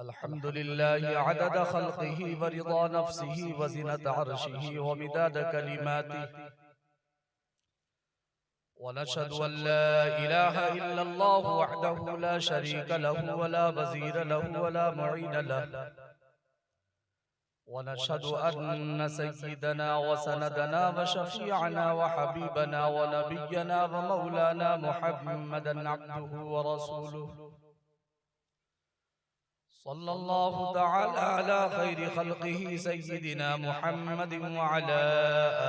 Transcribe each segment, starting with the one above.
अल्हम्दुलिल्लाहि अदद खल्क़िही व रिज़ा नफ्सिही व ज़िनत अर्शिही व मिदाद कलिमातिही व नशहदु अन ला इलाहा इल्लल्लाहु वहदहु ला शरीका लहु व ला वज़ीर लहु व ला मुईन लहु व नशहदु अन्न सय्यिदना व सनदना व शफ़ीअना व हबीबना व नबिय्यना व मौलाना मुहम्मदन अब्दुहु व रसूलुहु सल्लल्लाहु तआला अला खैरि खल्क़िही सय्यिदिना मुहम्मदिन व अला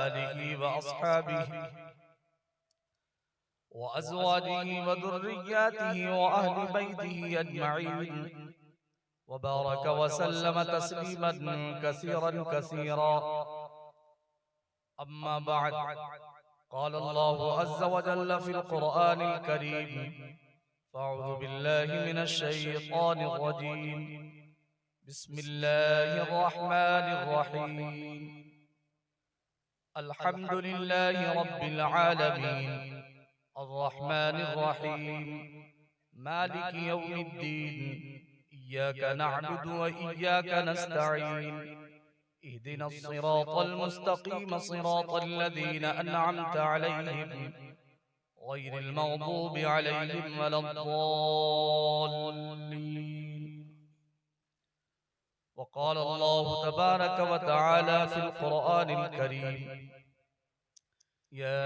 आलिहि व अस्हाबिही व अज़वाजिही व दुर्रिय्यातिही व अहलि बैतिही अजमईन व बारक व सल्लम तस्लीमन कसीरन कसीरा। अम्मा बअद, क़ाल अल्लाहु अज़्ज़ व जल्ल फ़िल क़ुरआनिल करीम, फ़अऊज़ु बिल्लाहि मिनश शैतानिर रजीम, बिस्मिल्लाहिर रहमानिर रहीम। अल्हम्दुलिल्लाहि रब्बिल आलमीन, अर्रहमानिर रहीम, मालिकि यौमिद्दीन, इय्याका नअबुदु व इय्याका नस्तईन, इहदिनस सिरातल मुस्तक़ीम सिरातल लज़ीना अनअमत अलैहिम गैरिल मग़दूबि अलैहिम वलद्दाल्लीन। वक़ाल अल्लाहु तबारक व तआला फ़िल क़ुरआनिल करीम, या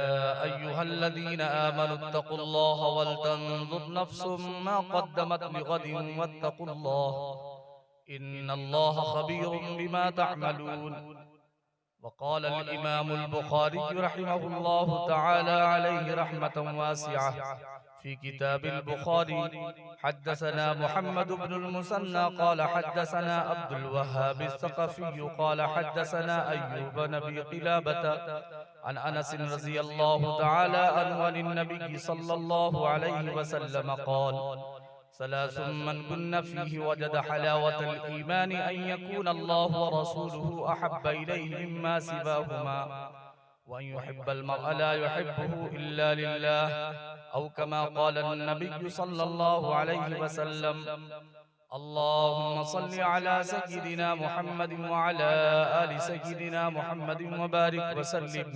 अय्युहल्लज़ीना आमनुत्तक़ुल्लाह वलतंज़ुर नफ्सुम मा क़द्दमत लिग़दिन वत्तक़ुल्लाह इन्नल्लाह ख़बीरुम बिमा तअमलून। वक़ाल अल-इमामुल बुख़ारी रहिमहुल्लाहु तआला अलैहि रहमतन वासिअह फ़ी किताबिल बुख़ारी, हद्दसना मुहम्मद इब्नुल मुसन्ना क़ाल हद्दसना अब्दुल वहाब अस-सक़फ़ी क़ाल हद्दसना अय्यूब नबी क़िलाबता अन अनस रज़ियल्लाहु तआला अन्हु अन नबी सल्लल्लाहु अलैहि वसल्लम क़ाल, सलासुम मन कुन्न फ़ीहि वजद हलावतल ईमान अन यकूना अल्लाहु व रसूलुहु अहब्ब इलैहि मिम्मा सिवाहुमा व अन युहिब्बल मर्अ ला युहिब्बुहु इल्ला लिल्लाह औ कमा क़ाल अन्नबी सल्लल्लाहु अलैहि वसल्लम। अल्लाहुम्मा सल्लि अला सय्यिदिना मुहम्मदिन व अला आलि सय्यिदिना मुहम्मदिन व बारिक व सल्लिम।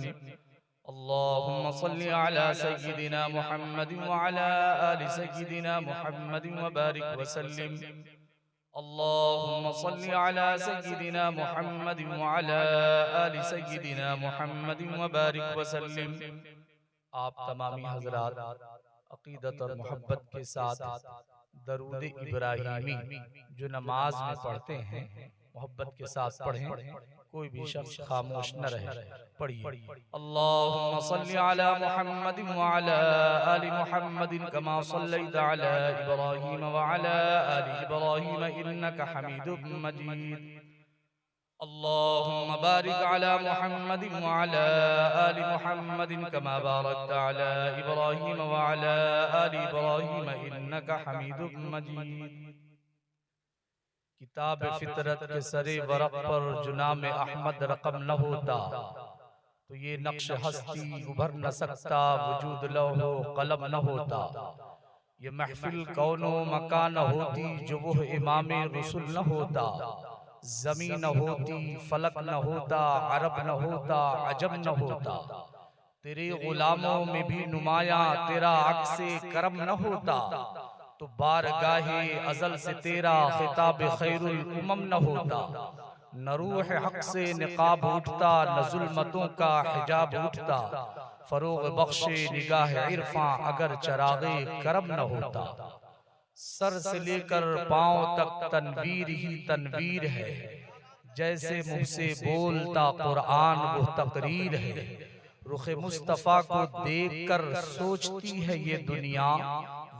अल्लाहुम्मा सल्लि अला सय्यिदिना मुहम्मदिन व अला आलि सय्यिदिना मुहम्मदिन व बारिक व सल्लिम। अल्लाहुम्मा सल्लि अला सय्यिदिना मुहम्मदिन व अला आलि सय्यिदिना मुहम्मदिन व बारिक व सल्लिम। आप तमामी हज़रात अक़ीदत और मोहब्बत के साथ दरूद इब्राहीमी जो नमाज में पढ़ते हैं मोहब्बत के साथ पढ़ें, कोई भी शख्स खामोश न रहे, पढ़िए। अल्लाहुम्मा सल्लि अला मुहम्मदिन व अला आलि मुहम्मदिन कमा सल्लैता अला इब्राहीम व अला आलि इब्राहीम इन्नका हमीदुम मजीद। अल्लाहुम्मा बारिक अला मुहम्मदिन व अला आलि मुहम्मदिन कमा बारकता अला इब्राहीम व अला आलि इब्राहीम इन्नका हमीदुम मजीद। किताब फितरत के सरे वरक़ पर जुनाम अहमद रकम न होता तो ये नक्श हस्ती उभर न सकता, वजूद लौहो कलम न होता। ये महफिल कौनो मकान न होती जो वो इमामे रसूल न होता। ज़मीन न होती, फलक न होता, अरब न होता, अजम न होता। तेरे गुलामों में भी नुमाया तेरा अक्से करम न होता तो बारगाहे अज़ल से तेरा खिताब खैरुल उमम न होता। न रूह हक से निकाब उठता, न जुल्मतों का हिजाब उठता। फरोग बख्शे निगाह इरफां अगर चरागे करम न होता। सर से लेकर पांव तक तनवीर ही तनवीर है, जैसे मुँह से बोलता कुरान वो तकरीर है। रुखे मुस्तफ़ा को देखकर सोचती है ये दुनिया,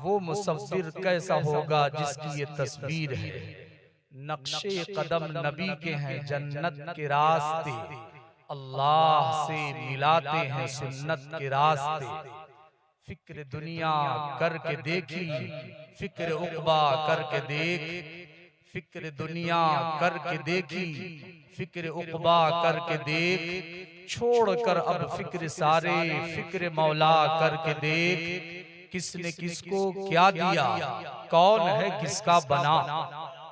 वो मुसव्विर कैसा होगा जिसकी ये तस्वीर है। नक्शे कदम नबी के हैं जन्नत के रास्ते, अल्लाह से मिलाते हैं सुन्नत के रास्ते। फिक्र दुनिया करके देखी, फिक्र उक़बा करके देख। फिक्र दुनिया करके देखी, फिक्र उक़बा करके देख। छोड़कर अब फिक्र सारे, फिक्र मौला करके देख। किसने किसको क्या दिया, कौन है किसका बना।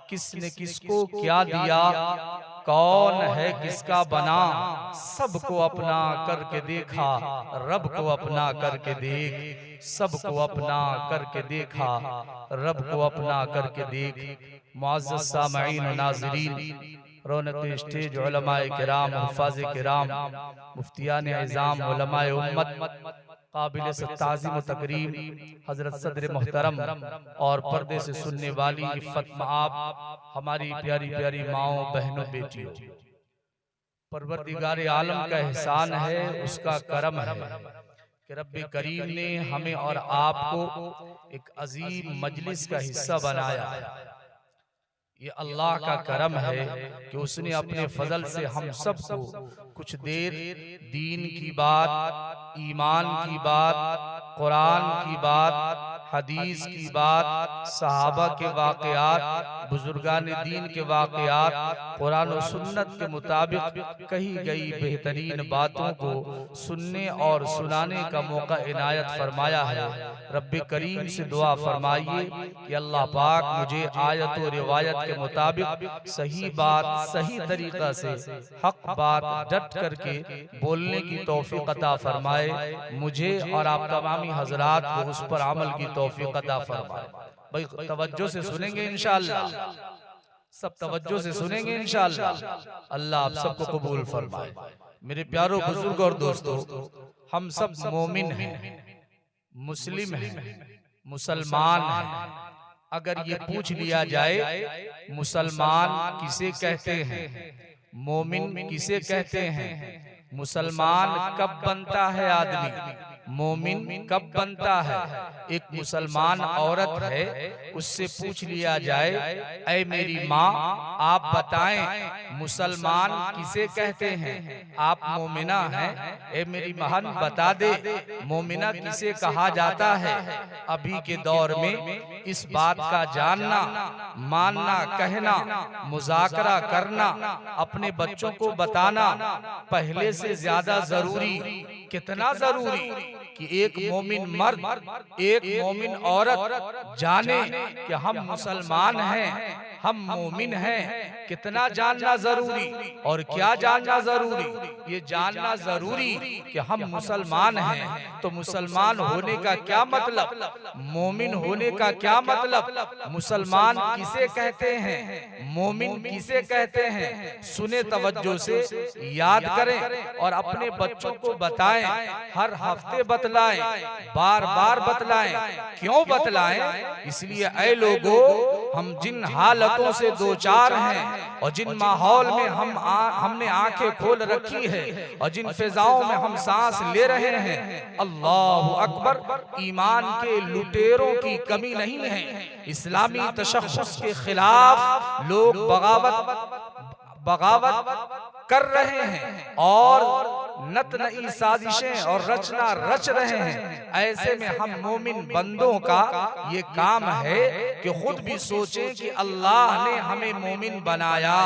किसने किसको क्या दिया, कौन है किसका बना, सबको अपना करके देखा, रब को अपना करके देख, सबको अपना करके देखा, रब को अपना करके देख। मुअज़्ज़ज़ सामईन व नाज़रीन, रौनक स्टेज उलमाए किराम, हुफ़ाज़े किराम, मुफ्तियान इज़ाम, उलमाए उम्मत, काबिल ताज़ीम व तकरीम हजरत सदर मोहतरम और पर्दे से सुनने वाली इफ़्फ़त आप हमारी प्यारी प्यारी माओ, बहनों, बेटियों, परवरदिगार आलम का एहसान है, उसका करम है कि रब्बे करीम ने हमें और आपको एक अजीम मजलिस का हिस्सा बनाया। ये अल्लाह का करम है कि उसने अपने फजल से हम सबको कुछ देर दीन की बात, ईमान की बात, कुरान की बात, हदीस की बात, सहाबा के वाक़यात, बुजुर्गान दीन के वाक़यात, कुरान और सुन्नत के मुताबिक कही गई बेहतरीन बातों को सुनने और सुनाने का मौका इनायत फरमाया है। रब्बे करीम से दुआ फरमाइए कि अल्लाह पाक मुझे आयत और रिवायत के मुताबिक सही बात, सही तरीक़ा से हक बात डट करके बोलने की तौफीक अता फरमाए, मुझे और आप तमामी हजरात को उस पर अमल की तौफीक अता फरमाए। भाई तवज्जो से सुनेंगे इंशाअल्लाह, सब तवज्जो से सुनेंगे इंशाअल्लाह। अल्लाह आप सबको कबूल फरमाए। मेरे प्यारों बुजुर्ग और दोस्तों, हम सब मोमिन हैं, मुस्लिम हैं, मुसलमान हैं। अगर ये पूछ लिया जाए मुसलमान किसे कहते हैं, मोमिन किसे कहते हैं, मुसलमान कब बनता है आदमी, मोमिन कब बनता है। एक मुसलमान औरत है, उससे पूछ लिया जाए, ऐ मेरी माँ आप बताएं मुसलमान किसे कहते हैं, आप मोमिना हैं, ऐ मेरी बहन बता दे मोमिना किसे कहा जाता है। अभी के दौर में इस बात का जानना, मानना, कहना, मुज़ाकरा करना, अपने बच्चों को बताना पहले से ज्यादा जरूरी, कितना जरूरी कि एक मोमिन मर्द, एक मोमिन औरत जाने कि हम मुसलमान हैं, हम मोमिन हैं। कितना जानना जरूरी और क्या जानना जरूरी, ये जानना जरूरी कि हम मुसलमान हैं। तो मुसलमान होने का क्या मतलब, मोमिन होने का क्या मतलब, मुसलमान किसे कहते हैं, मोमिन किसे कहते हैं, सुने तवज्जो से, याद करें और अपने बच्चों को बताएं, हर हफ्ते बतलाएं, बार बार बतलाएं। क्यों बतलाएं, इसलिए ऐ लोगों, हम जिन हालतों से दो चार हैं और जिन माहौल में हमने आंखें खोल रखी है और जिन फिजाओं में हम सांस ले रहे हैं, अल्लाहु अकबर, ईमान के लुटेरों की कमी नहीं है। इस्लामी तशख्खुस के खिलाफ लोग बगावत कर रहे हैं और नत नई साजिशें और रचना रच रहे हैं। ऐसे में हम मोमिन बंदों का ये काम है कि खुद भी सोचें कि अल्लाह ने हमें मोमिन बनाया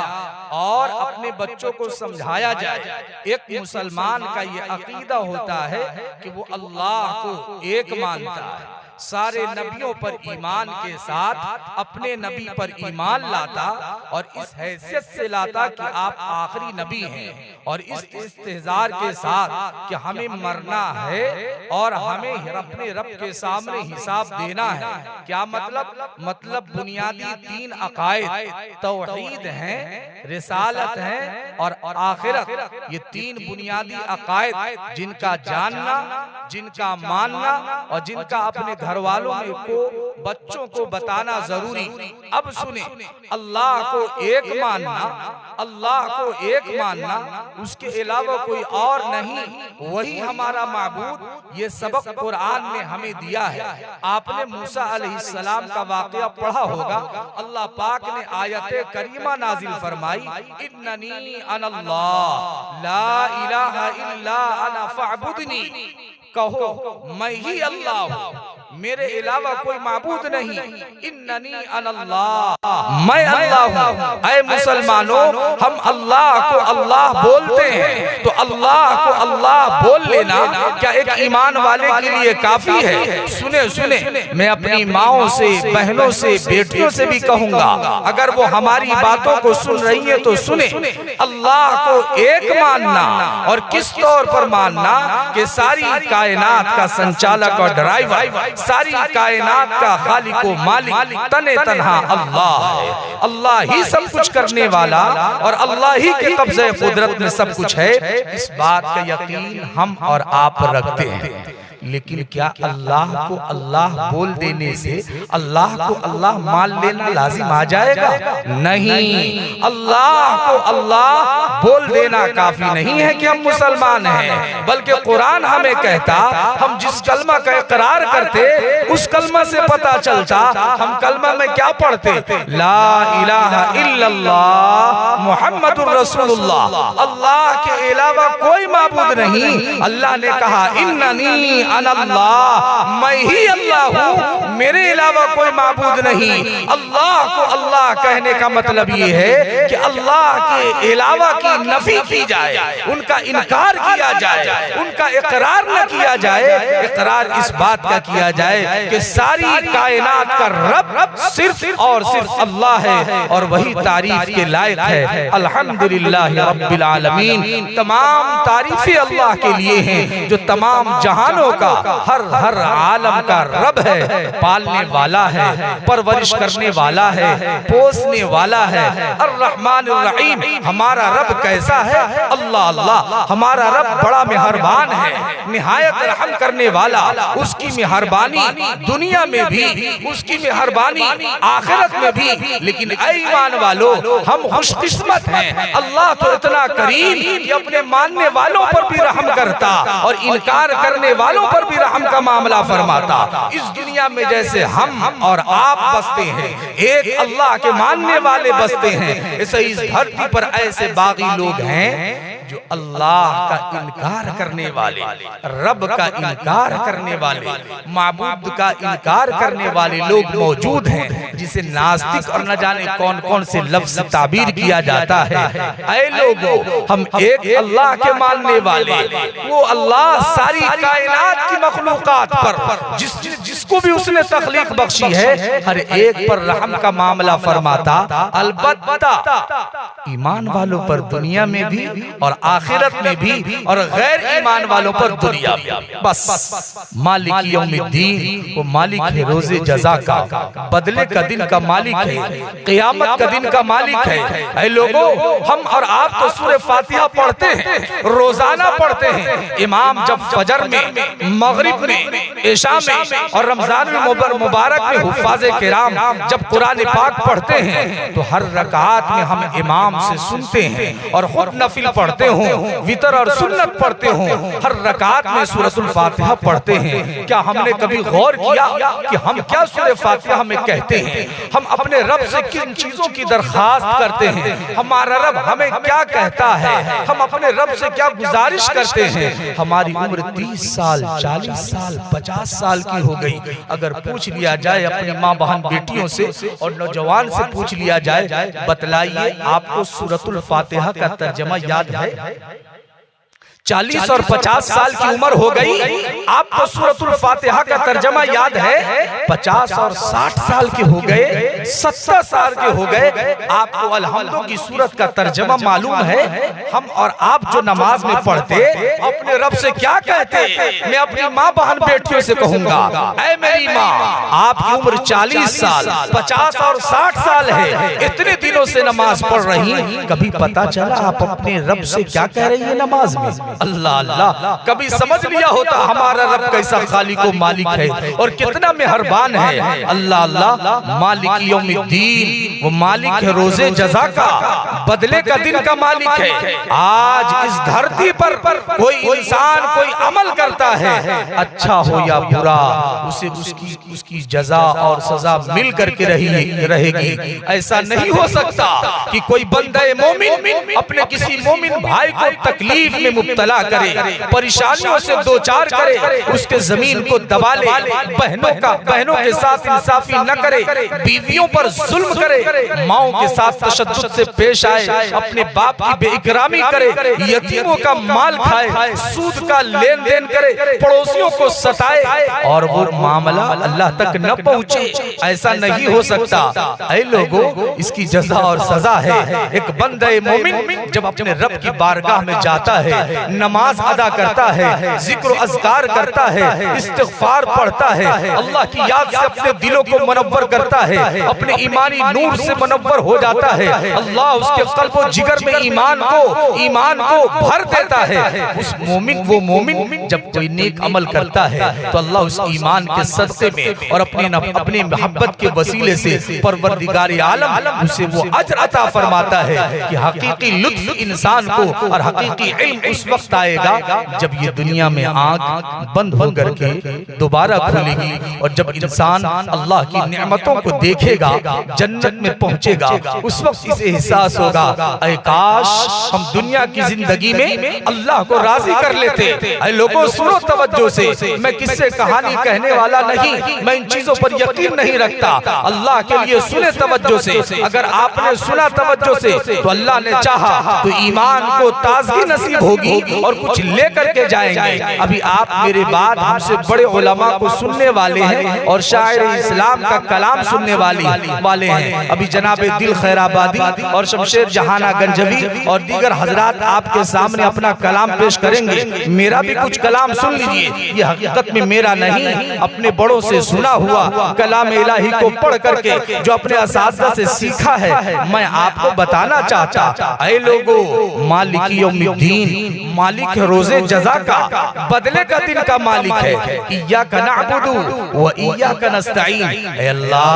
और अपने बच्चों को समझाया जाए। एक मुसलमान का ये अकीदा होता है कि वो अल्लाह को एक मानता है, सारे नबियों पर ईमान के साथ अपने नबी पर ईमान लाता और इस हैसियत से लाता कि आप आखिरी नबी हैं, और इस इस्तेजार के साथ कि हमें मरना है और हमें अपने रब के सामने हिसाब देना है। क्या मतलब बुनियादी तीन अकायद, तौहीद है, रिसालत है और आखिरत। ये तीन बुनियादी अकायद जिनका जानना, जिनका मानना और जिनका अपने घर वालों में को बच्चों को बताना जरूरी। अब सुने, अल्लाह को एक मानना, अल्लाह को एक मानना, उसके अलावा कोई और नहीं, वही हमारा माबूद। ये सबक कुरान ने हमें दिया है। आपने मूसा अलैहिस्सलाम का वाक़या पढ़ा होगा। अल्लाह पाक ने आयत करीमा नाजिल फरमाई, इन्ननी अनल्लाह ला इलाहा इल्ला अना फअबुदनी, कहो मैं ही अल्लाह हूँ, मेरे अलावा कोई माबूद नहीं, इन्ननी अनल्लाह, मैं अल्लाह हूँ। ऐ मुसलमानों, हम अल्लाह को अल्लाह बोलते हैं तो अल्लाह को अल्लाह बोल लेना क्या एक ईमान वाले के लिए काफी है? सुने सुने, मैं अपनी माओं से, बहनों से, बेटियों से भी कहूंगा, अगर वो हमारी बातों को सुन रही है तो सुने, अल्लाह को एक मानना और किस तौर पर मानना कि सारी कायनात का संचालक और ड्राइवर, सारी कायनात का खालिक व मालिक तने तन्हा अल्लाह है। अल्लाह ही सब कुछ करने वाला और अल्लाह ही के कब्ज़े कुदरत में सब कुछ है। इस बात का यकीन हम और आप रखते हैं, लेकिन क्या अल्लाह को अल्लाह बोल देने से अल्लाह को अल्लाह मान लेना लाजिम आ जाएगा? नहीं, अल्लाह को अल्लाह बोल देना काफी नहीं है कि हम मुसलमान हैं, बल्कि कुरान हमें कहता, हम जिस कलमा का इकरार करते उस कलमा से पता चलता हम कलमा में क्या पढ़ते, ला इलाहा इल्लल्लाह मुहम्मदुर रसूलुल्लाह, अल्लाह के अलावा कोई माबूद नहीं। अल्लाह ने कहा इन्ननी अल्लाह, मैं ही अल्लाह हूँ, मेरे अलावा कोई माबूद नहीं। अल्लाह को अल्लाह कहने का मतलब ये है कि अल्लाह के अलावा की नफी की जाए, उनका इनकार किया जाए, उनका इकरार न किया जाए। इकरार इस बात का किया जाए कि सारी कायनात का रब सिर्फ और सिर्फ अल्लाह है और वही तारीफ के लायक है। अल्हम्दुलिल्लाह रब्बिल आलमीन, तमाम तारीफें अल्लाह के लिए हैं जो तमाम जहानों का, हर आलम का रब है, पालने वाला है, परवरिश करने वाला है, पोसने वाला है। अर्रहमानुर रहीम, हमारा रब कैसा है? अल्लाह अल्लाह, हमारा रब बड़ा मेहरबान है, निहायत रहम करने वाला। उसकी मेहरबानी दुनिया में भी, उसकी मेहरबानी आखिरत में भी। लेकिन ऐ ईमान वालों, हम खुशकिस्मत हैं, अल्लाह तो इतना करीम कि अपने मानने वालों पर भी रहम करता और इनकार करने वालों पर भी रहम का मामला फरमाता। इस दुनिया में जैसे हम और आप बसते हैं, एक अल्लाह के मानने वाले बसते हैं, ऐसे इस धरती पर ऐसे बागी लोग हैं जो अल्लाह का इनकार करने वाले, रब का इनकार करने वाले, माबूद का इनकार करने वाले लोग मौजूद हैं, जिसे नास्तिक और न जाने कौन कौन से लफ्ज ताबीर किया जाता है। ऐ लोगों, हम एक अल्लाह के मानने वाले, वो अल्लाह सारी कायनात की मखलूकात पर जिसको भी उसने तख्लीक बख्शी है, हर एक पर रहम का मामला फरमाता। अलबत्ता ईमान वालों पर दुनिया में भी और आखिरत में भी और गैर ईमान वालों पर दुनिया में। बस मालिक यौमिद्दीन, वो मालिक है रोजे जज़ा का, बदले का दिन का मालिक है, क़यामत का दिन का मालिक है। ऐ लोगों, हम और आप तो सूरह फातिहा पढ़ते हैं, रोजाना पढ़ते हैं। इमाम जब फजर में, मगरिब में, इशा में और रमजान मुबारक में हुफ़ाज़े किराम जब कुरान पाक पढ़ते हैं तो हर रकात में हम इमाम से सुनते हैं और खुद नफिल पढ़ते हो, वितर और सुन्नत पढ़ते हो, हर रकात में सूरतुल फातिहा पढ़ते हैं। क्या हमने कभी गौर किया कि हम क्या सूरह फातिहा में कहते हैं? हम अपने रब से किन चीजों की दरखास्त करते हैं? हमारा रब हमें क्या कहता है? हम अपने रब से क्या गुजारिश करते हैं? हमारी उम्र 30 साल, 40 साल, 50 साल की हो गई, अगर पूछ लिया जाए अपनी माँ बहन बेटियों से और नौजवान से पूछ लिया जाए, बतलाइए आपको सूरतुल फातिहा का तर्जमा याद है? 40 और 50 साल की उम्र हो गई, आपको सूरतुल फातिहा का तर्जमा याद है? 50 और 60 साल के हो गए, 70 साल के हो गए, आपको अलहम्दुलिल्लाह की सूरत का तर्जमा मालूम है? हम और आप जो नमाज में पढ़ते, अपने रब से क्या कहते? मैं अपनी माँ बहन बेटियों से कहूंगा, ऐ मेरी माँ, आपकी उम्र 40 साल, 50 और 60 साल है, इतने दिनों से नमाज पढ़ रही, कभी पता चला आप अपने रब से क्या कह रही है नमाज में? अल्लाह अल्लाह, कभी समझ लिया होता हमारा रब कैसा खालिक व मालिक है और कितना मेहरबान है। अल्लाह अल्लाह, मालिक यौमिद्दीन, वो मालिक है रोजे जज़ा का, बदले का दिन का मालिक है। आज इस धरती पर कोई इंसान कोई अमल करता है, अच्छा हो या बुरा, उसे उसकी जज़ा और सजा मिल करके रहेगी। ऐसा नहीं हो सकता कि कोई बंदे मोमिन अपने किसी मोमिन भाई को तकलीफ में मुब्तला मुब्तला करे, परेशानियों से दो चार करे, उसके जमीन को दबा ले, बहनों के साथ इंसाफी न करे, बीवियों पर जुल्म करे, माओं के साथ तशद्दुद से पेश आए, अपने बाप की बेइकरामी करे, यतीमों का माल खाए, सूद का लेन देन करे, पड़ोसियों को सताए और वो मामला अल्लाह तक न पहुंचे, ऐसा नहीं हो सकता। ऐ लोगों, इसकी जज़ा और सजा है। एक बंदे मोमिन जब अपने रब की बारगाह में जाता है, नमाज अदा करता है, जिक्र अज़कार करता है, इस्तिग़फ़ार पढ़ता है, अल्लाह की याद से अपने दिलों को मुनव्वर करता है, अपने ईमानी नूर से मुनव्वर हो जाता है, अल्लाह उसके क़ल्ब और जिगर में ईमान को भर देता है। उस वो मोमिन जब कोई नेक अमल करता है तो अल्लाह उस ईमान के सदक़े में और अपनी मोहब्बत के वसीले से परवरदिगार आलम उसे वो अज्र अता फरमाता है कि हकीकी लुत्फ इंसान को और हकीकी इल्म उस वक्त आएगा जब ये दुनिया में आँख बंद हो करके दोबारा खुलेगी और जब इंसान अल्लाह की नेमतों को देखेगा, जन्नत में पहुंचेगा, उस वक्त इसे एहसास होगा, ऐ काश हम दुनिया की जिंदगी में अल्लाह को राजी कर लेते। ऐ लोगों, सुनो तवज्जो से, मैं किससे कहानी कहने वाला नहीं, मैं इन चीजों पर यकीन नहीं रखता। अल्लाह के लिए सुने तवज्जो से, अगर आपने सुना तवज्जो से तो अल्लाह ने चाहा तो ईमान को ताजगी नसीब होगी और कुछ लेकर के जाएंगे। अभी आप मेरे बाद हमसे बड़े उलमा को सुनने वाले हैं और शायर इस्लाम का कलाम सुनने वाले हैं। अभी जनाबे दिल खैराबादी और शमशेर जहाना गंजवी और दीगर हजरात आपके सामने अपना कलाम पेश करेंगे। मेरा भी कुछ कलाम सुन लीजिए, ये हकीकत में मेरा नहीं, अपने बड़ों से सुना हुआ कलाम इलाही को पढ़ करके जो अपने असातिज़ा से सीखा है, मैं आपको बताना चाहता। ऐ लोगों, मालिक यौमिद्दीन, मालिक है रोजे जज़ा का, बदले का दिन का मालिक है। इय्याका नअबुदु व इय्याका नस्तईन। ऐ अल्लाह,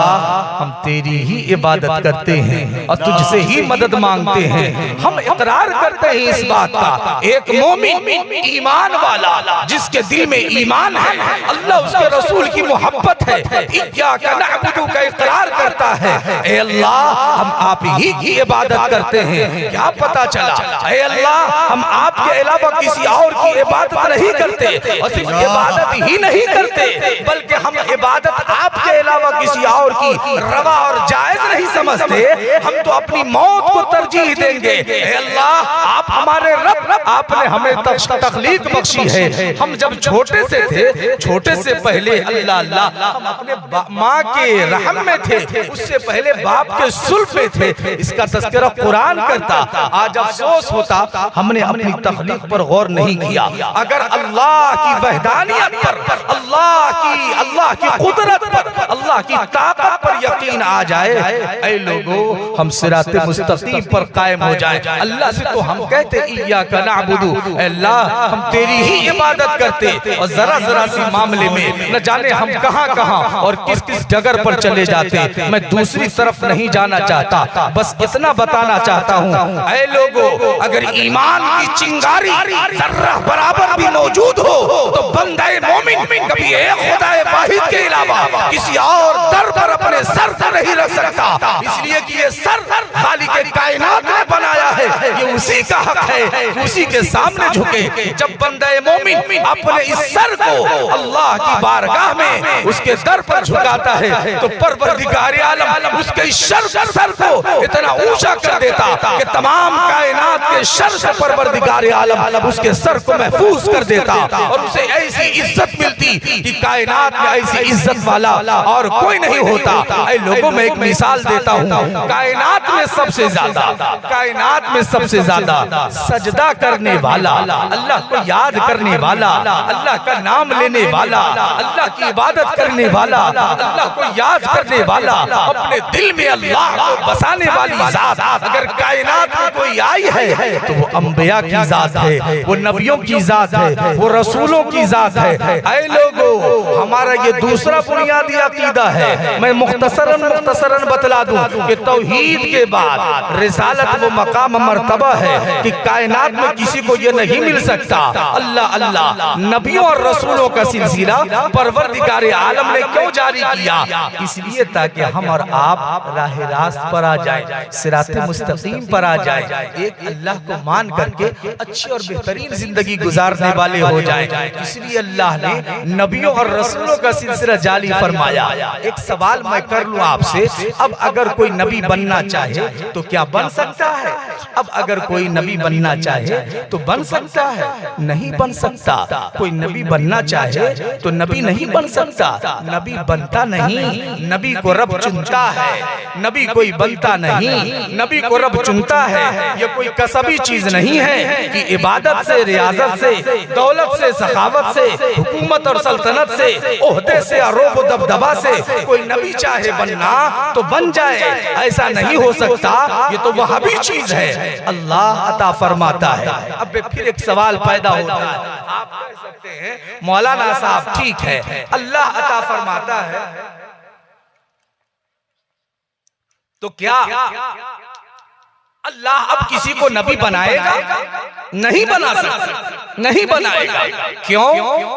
हम तेरी ही इबादत करते हैं और तुझसे ही मदद मांगते हैं। हम इकरार करते हैं इस बात का, एक मोमिन ईमान वाला जिसके दिल में ईमान है, अल्लाह उसके रसूल की मोहब्बत है, इय्याका नअबुदु का इकरार करता है। ऐ अल्लाह, हम आप ही की इबादत करते हैं। क्या पता चला? ऐ अल्लाह, हम आपके अलावा किसी और की इबादत नहीं करते और सिर्फ इबादत ही नहीं करते बल्कि हम इबादत आपके अलावा किसी और की रवा और जायज नहीं समझते। हम तो अपनी मौत को तरजीह देंगे। ऐ अल्लाह, आप हमारे रब, आपने हमें तख्लीक बख्शी है। हम जब छोटे से थे, छोटे से पहले अल्लाह हम अपने माँ के रहम में थे, उससे पहले बाप के सुल्फ में थे। इसका तज़किरा कुरान करता। आज अफसोस होता हमने अपनी तख्लीक पर गौर नहीं किया। अगर अल्लाह की वहदानियत पर, अल्लाह की कुदरत पर, अल्लाह की ताकत पर यकीन आ जाए, ऐ लोगों, हम सिराते मुस्तकीम पर कायम हो जाए। अल्लाह से तो हम कहते इय्याका नअबुदु, अल्लाह हम तेरी ही इबादत करते और जरा जरा सी मामले में न जाने हम कहां और किस किस जगह पर चले जाते। मैं दूसरी तरफ नहीं जाना चाहता, बस इतना बताना चाहता हूँ, ऐ लोगों, अगर ईमान की चिंगारी जर्रा बराबर भी मौजूद हो तो बंदे मोमिन कभी एक खुदाए वाहिद के अलावा किसी और दर पर अपने सर को नहीं रख सकता। इसलिए कि ये सर खालिक कायनात ने बनाया है, ये उसी का हक है, उसी के सामने झुके। जब बंदे मोमिन अपने इस सर को अल्लाह की बारगाह में उसके दर पर झुकाता है तो परवरदिगार आलम उसके सर को इतना ऊंचा कर देता कि तमाम कायनात के शर से परवरदिगार आलम उसके सर को महफूज कर देता और उसे ऐसी इज्जत मिलती कि कायनात में ऐसी इज्जत वाला और कोई नहीं होता। ऐ लोगों, मैं एक मिसाल देता हूँ, कायनात में सबसे ज्यादा सजदा करने वाला, अल्लाह को याद करने वाला, अल्लाह का नाम लेने वाला, अल्लाह की इबादत करने वाला, अल्लाह को याद करने वाला, अपने दिल में अल्लाह को बसाने वाली जात अगर कायनात में कोई आई है तो वो अंबिया की जात है, वो नबियों की जात है, वो रसूलों की जात है। ऐ लोगों, हमारा ये दूसरा बुनियादी अकीदा है। मैं मुख्तसरन बतला दूं कि तौहीद के बाद रिसालत वो मकाम मकाम मर्तबा है कि कायनात में किसी को ये नहीं मिल सकता। अल्लाह अल्लाह नबियों और रसूलों का सिलसिला परवरदिगार आलम ने क्यों जारी किया? इसलिए ताकि हम और आप राह रास्त पर आ जाए, सिराते मुस्तकीम पर आ जाए, एक अल्लाह को मान करके अच्छी और बेहतरीन जिंदगी गुजारने वाले हो जाए। इसलिए अल्लाह ने नबियों और रसूलों का सिलसिला जारी फरमाया। एक सवाल मैं कर लूं आपसे, अब अगर कोई नबी बनना चाहे तो क्या बन सकता है? अब अगर कोई नबी बनना चाहे तो बन सकता है? नहीं बन सकता। कोई नबी बनना चाहे तो नबी नहीं बन सकता। नबी बनता नहीं, नबी को रब चुनता है। नबी कोई बनता नहीं, नबी को रब चुनता है। ये कोई कसबी चीज नहीं है कि इबादत से, रियाजत से, दौलत से, सखावत से, हुकूमत और सल्तनत से, ओहदे से, आरोप और दबदबा से कोई नबी चाहे बनना तो बन जाए, ऐसा नहीं हो सकता। ये तो वहाबी चीज है, अल्लाह अता फरमाता है। अब फिर एक सवाल पैदा होता है, आप कह सकते हैं मौलाना साहब ठीक है, अल्लाह अता फरमाता है तो क्या अल्लाह अब किसी को नबी बनाएगा? नहीं बना सकता, नहीं बनाएगा। क्यों?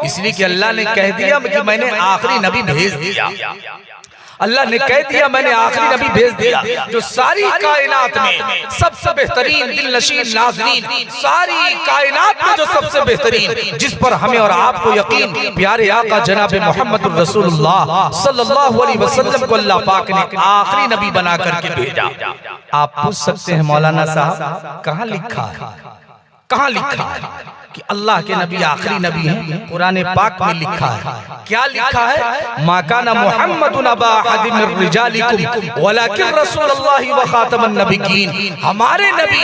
इसलिए कि अल्लाह ने कह दिया कि मैंने आखिरी नबी भेज दिया। अल्लाह ने कह दिया मैंने आखिरी नबी भेज दिया जो सारी कायनात में सबसे बेहतरीन, दिलनशीन, नाज़रीन, सारी कायनात में जो सबसे बेहतरीन, जिस पर हमें और आपको यकीन, प्यारे आका जनाब मोहम्मद रसूलुल्लाह सल्लल्लाहु अलैहि वसल्लम को अल्लाह पाक ने आखिरी नबी बना करके भेजा। आप पूछ सकते हैं मौलाना साहब कहाँ लिखा है, कहाँ लिखा है कि अल्लाह के नबी आखिरी नबी हैं? कुरान पाक में लिखा है। क्या लिखा है? मा काना मुहम्मदुन अबा अहदिन मिन रिजालिकुम वलाकिन रसूलुल्लाहि व खातमुन नबिय्यीन। हमारे नबी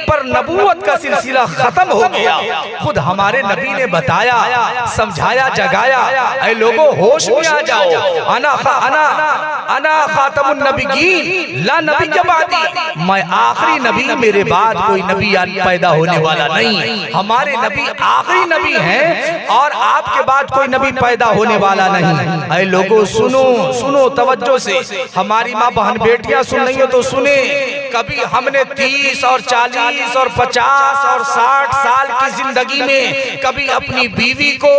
पर नबूवत का सिलसिला खत्म हो गया। खुद हमारे नबी ने बताया, समझाया, जगाया, ऐ लोगों होश में आ जाओ, अना खातमुन नबिय्यीन ला नबिय्य बादी, मैं आखिरी नबी, मेरे बाद कोई नबी पैदा होने वाला नहीं। हमारे नबी आखिरी नबी हैं और आपके बाद कोई नबी पैदा होने वाला नहीं। ऐ लोगों सुनो, सुनो तवज्जो से, हमारी माँ बहन बेटियां सुन रही हो तो सुने। कभी हमने 30 और 40 और 50 और 60 साल की जिंदगी में कभी अपनी बीवी को,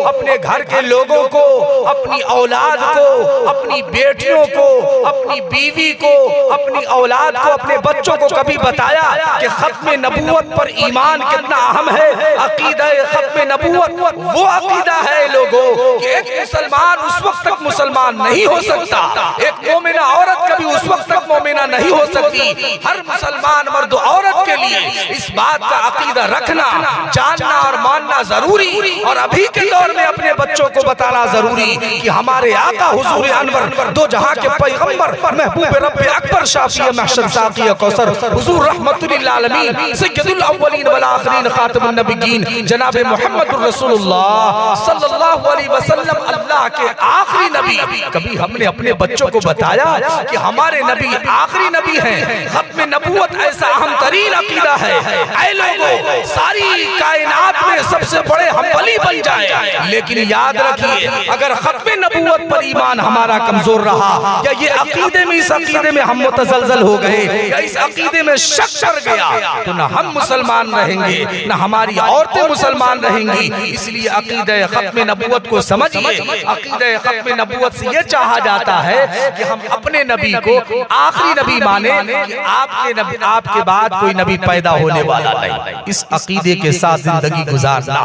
अपने घर के लोगों को, अपनी औलाद को, अपनी बेटियों को, अपनी बीवी को, अपनी औलाद को, अपने बच्चों को कभी बताया कि खत्म नबूवत पर ईमान कितना अहम है? अकीदा खत्म नबूवत वो अकीदा है लोगों कि एक मुसलमान उस वक्त तक मुसलमान नहीं हो सकता, एक मोमिना औरत कभी उस वक्त तक मोमिना नहीं हो सकती। हर मुसलमान मर्द औरत के लिए इस बात का अकीदा रखना, जानना और मानना जरूरी, और अभी के दौर में अपने बच्चों को बताना जरूरी कि हमारे आका हुजूर अनवर, दो जहां के पैगंबर, महबूब रब्बे अकबर, शाफी महशर, साकी कौसर, हुजूर रहमतुल लिल आलमीन, सय्यदुल अव्वलीन वल आखिरीन, खातमुन नबिय्यीन, जनाब मोहम्मद रसूलुल्लाह सल्लल्लाहु अलैहि वसल्लम अल्लाह के आखिरी नबी। कभी हमने अपने बच्चों को बताया कि हमारे नबी आखिरी नबी हैं? खत्म नबूवत ऐसा अहम तरीन अकीदा है, ऐ लोगों सारी कायनात में सबसे बड़े हम वली बन जाए। लेकिन याद रखिए, अगर खत्म नबूवत पर ईमान हमारा कमजोर रहा, या ये अकीदे में, इस अकीदे में हम मुतज़लज़ल हो गए, या इस अकीदे में शक कर गया, तो न हम मुसलमान रहेंगे, न हमारी औरतें मुसलमान रहेंगी। इसलिए अकीदे खत्म नबूवत को समझिए। अकीदे खत्म नबूवत से ये चाहा जाता है कि हम अपने नबी को आखिरी नबी माने कि आपके बाद कोई नबी पैदा होने वाला नहीं। इस अकीदे के साथ जिंदगी गुजारना,